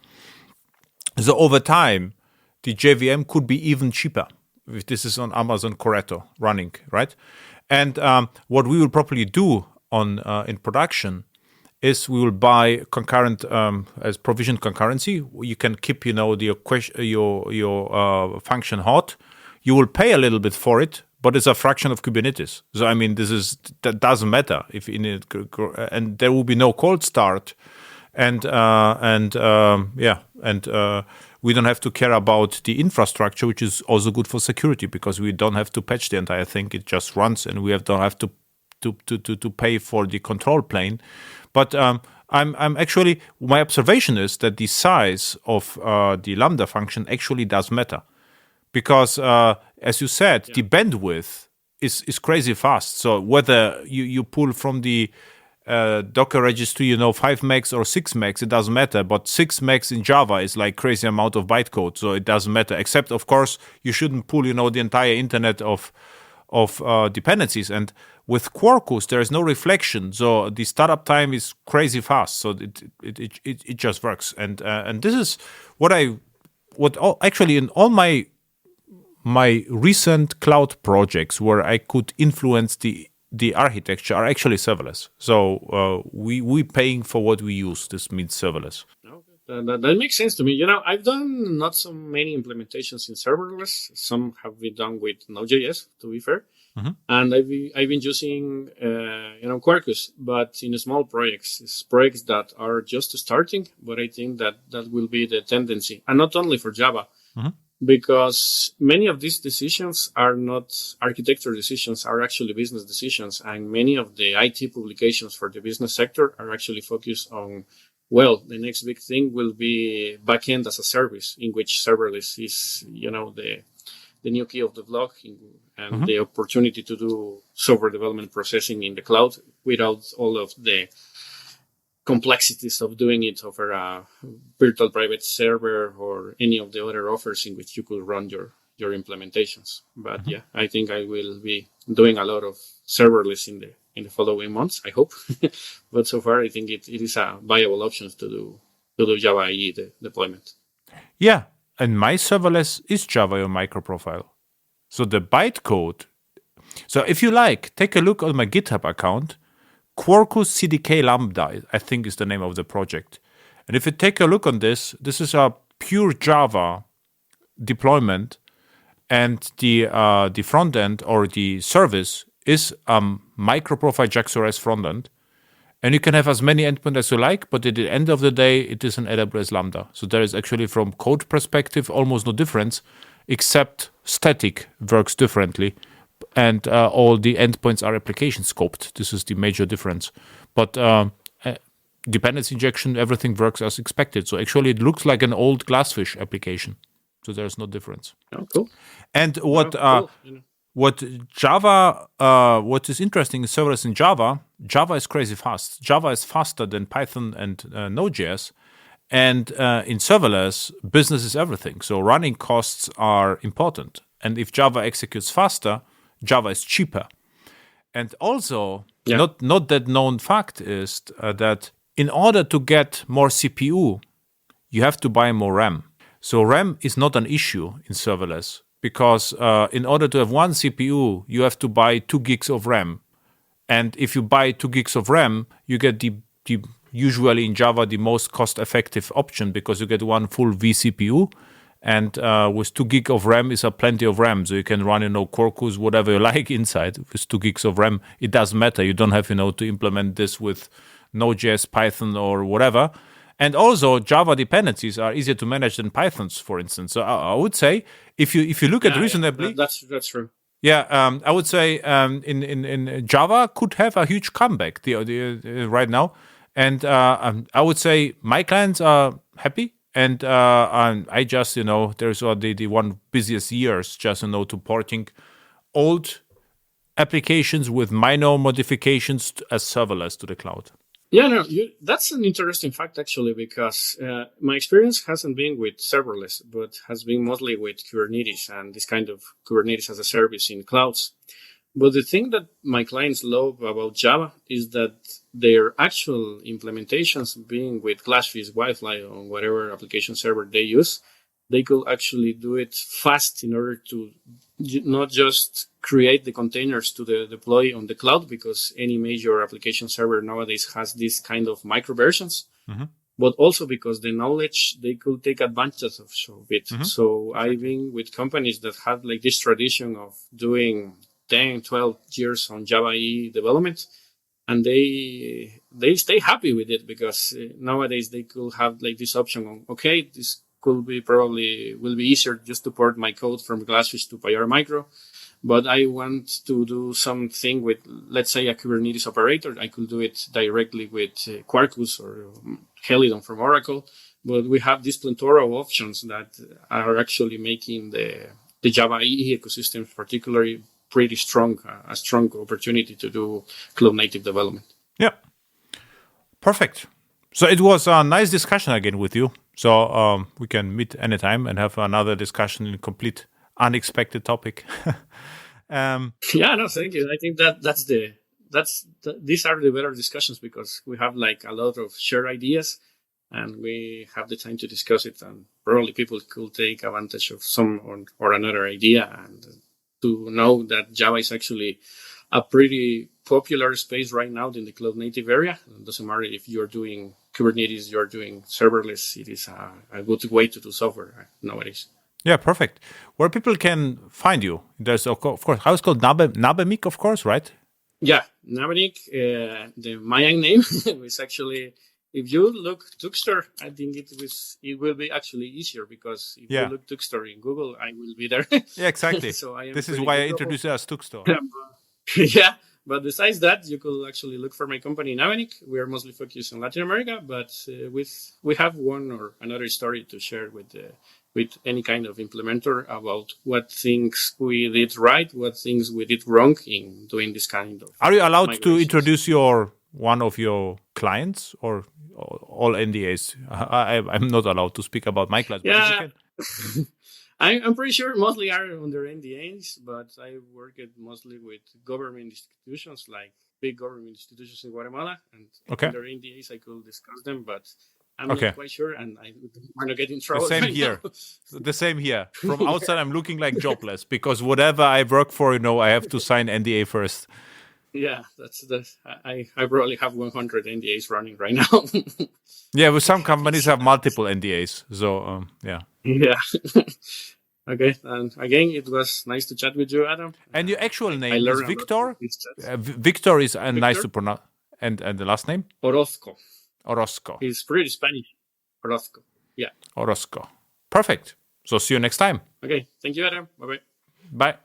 So over time, the JVM could be even cheaper. If this is on Amazon Corretto running, right? And what we will probably do in production is we will buy concurrent as provisioned concurrency. You can keep your function hot. You will pay a little bit for it, but it's a fraction of Kubernetes. So I mean, that doesn't matter if in it, and there will be no cold start, and we don't have to care about the infrastructure, which is also good for security because we don't have to patch the entire thing. It just runs, and we don't have to pay for the control plane. But I'm actually, my observation is that the size of the Lambda function actually does matter, because as you said, the bandwidth is crazy fast. So whether you pull from the Docker registry, 5 megs or 6 megs, it doesn't matter. But 6 megs in Java is like crazy amount of bytecode, so it doesn't matter. Except, of course, you shouldn't pull, the entire internet of dependencies. And with Quarkus, there is no reflection, so the startup time is crazy fast. So it just works. And this is actually in all my recent cloud projects where I could influence the architecture are actually serverless. So we paying for what we use. This means serverless. Okay. That makes sense to me. I've done not so many implementations in serverless. Some have been done with Node.js, to be fair. Mm-hmm. And I've been using Quarkus, but in small projects. It's projects that are just starting, but I think that will be the tendency, and not only for Java. Mm-hmm. Because many of these decisions are not architecture decisions, are actually business decisions. And many of the IT publications for the business sector are actually focused on well, the next big thing will be backend as a service, in which serverless is, the new key of the block, and the opportunity to do software development processing in the cloud without all of the complexities of doing it over a virtual private server or any of the other offers in which you could run your implementations. But yeah, I think I will be doing a lot of serverless in the following months, I hope. But so far, I think it is a viable option to do Java EE deployment. Yeah, and my serverless is Java or microprofile. So the bytecode. So if you like, take a look on my GitHub account. Quarkus CDK Lambda, I think, is the name of the project. And if you take a look on this, this is a pure Java deployment, and the front end or the service is microprofile JAX-RS front end. And you can have as many endpoints as you like, but at the end of the day, it is an AWS Lambda. So there is actually, from code perspective, almost no difference, except static works differently. And all the endpoints are application scoped. This is the major difference. But dependency injection, everything works as expected. So actually, it looks like an old Glassfish application. So there's no difference. Oh, cool. And what Java, what is interesting in serverless in Java, Java is crazy fast. Java is faster than Python and Node.js. And in serverless, business is everything. So running costs are important. And if Java executes faster, Java is cheaper. And also, not that known fact is that in order to get more CPU, you have to buy more RAM. So RAM is not an issue in serverless, because in order to have one CPU, you have to buy 2 gigs of RAM. And if you buy 2 gigs of RAM, you get the usually in Java the most cost-effective option, because you get one full vCPU. And with 2 gig of RAM is a plenty of RAM. So you can run, Quarkus, whatever you like inside with 2 gigs of RAM. It doesn't matter. You don't have, to implement this with Node.js, Python, or whatever. And also, Java dependencies are easier to manage than Python's, for instance. So I would say, if you look at reasonably, that's true. Yeah, I would say in Java could have a huge comeback right now, and I would say my clients are happy, and I just there's the one busiest years just to porting old applications with minor modifications as serverless to the cloud. Yeah, no, that's an interesting fact, actually, because my experience hasn't been with serverless, but has been mostly with Kubernetes and this kind of Kubernetes as a service in clouds. But the thing that my clients love about Java is that their actual implementations, being with Glassfish, Wi-Fi, on whatever application server they use, they could actually do it fast in order to not just create the containers to deploy on the cloud, because any major application server nowadays has this kind of micro versions, but also because the knowledge they could take advantage of it. So I've been with companies that have like this tradition of doing 10, 12 years on Java EE development, and they stay happy with it, because nowadays they could have like this option on, okay, this will be easier just to port my code from Glassfish to Payara Micro. But I want to do something with, let's say, a Kubernetes operator. I could do it directly with Quarkus or Helidon from Oracle. But we have this plethora of options that are actually making the Java EE ecosystem particularly pretty strong, a strong opportunity to do cloud native development. Yeah. Perfect. So it was a nice discussion again with you. So we can meet anytime and have another discussion in a complete unexpected topic. Yeah, no, thank you. I think these are the better discussions, because we have like a lot of shared ideas and we have the time to discuss it, and probably people could take advantage of some or another idea, and to know that Java is actually a pretty popular space right now in the cloud native area. It doesn't matter if you're doing Kubernetes, you're doing serverless. It is a good way to do software nowadays. Yeah, perfect. Where people can find you? There's of course, how it's called, Nabemik, of course, right? Yeah, Nabemik. The Mayan name is actually, if you look Tuxtor, I think it will be actually easier, because if you look Tuxtor in Google, I will be there. Yeah, exactly. So this is why I introduced you as Tuxtor. Yeah, But besides that, you could actually look for my company in Avenic. We are mostly focused on Latin America, but we have one or another story to share with any kind of implementer about what things we did right, what things we did wrong in doing this kind of. Are you allowed to migrations. introduce one of your clients or all NDAs? I'm not allowed to speak about my clients. Yeah. I'm pretty sure mostly are under NDAs, but I work mostly with government institutions, like big government institutions in Guatemala, and under NDAs I could discuss them, but I'm not quite sure, and I don't want to get in trouble. The same here. The same here. From outside, I'm looking like jobless because whatever I work for, I have to sign NDA first. Yeah, I probably have 100 NDAs running right now. Yeah, but some companies have multiple NDAs, so yeah. Yeah. Okay, and again, it was nice to chat with you, Adam. And your actual name is Victor? Victor is nice to pronounce. And the last name? Orozco. Orozco. He's pretty Spanish. Orozco. Yeah. Orozco. Perfect. So see you next time. Okay. Thank you, Adam. Bye-bye. Bye.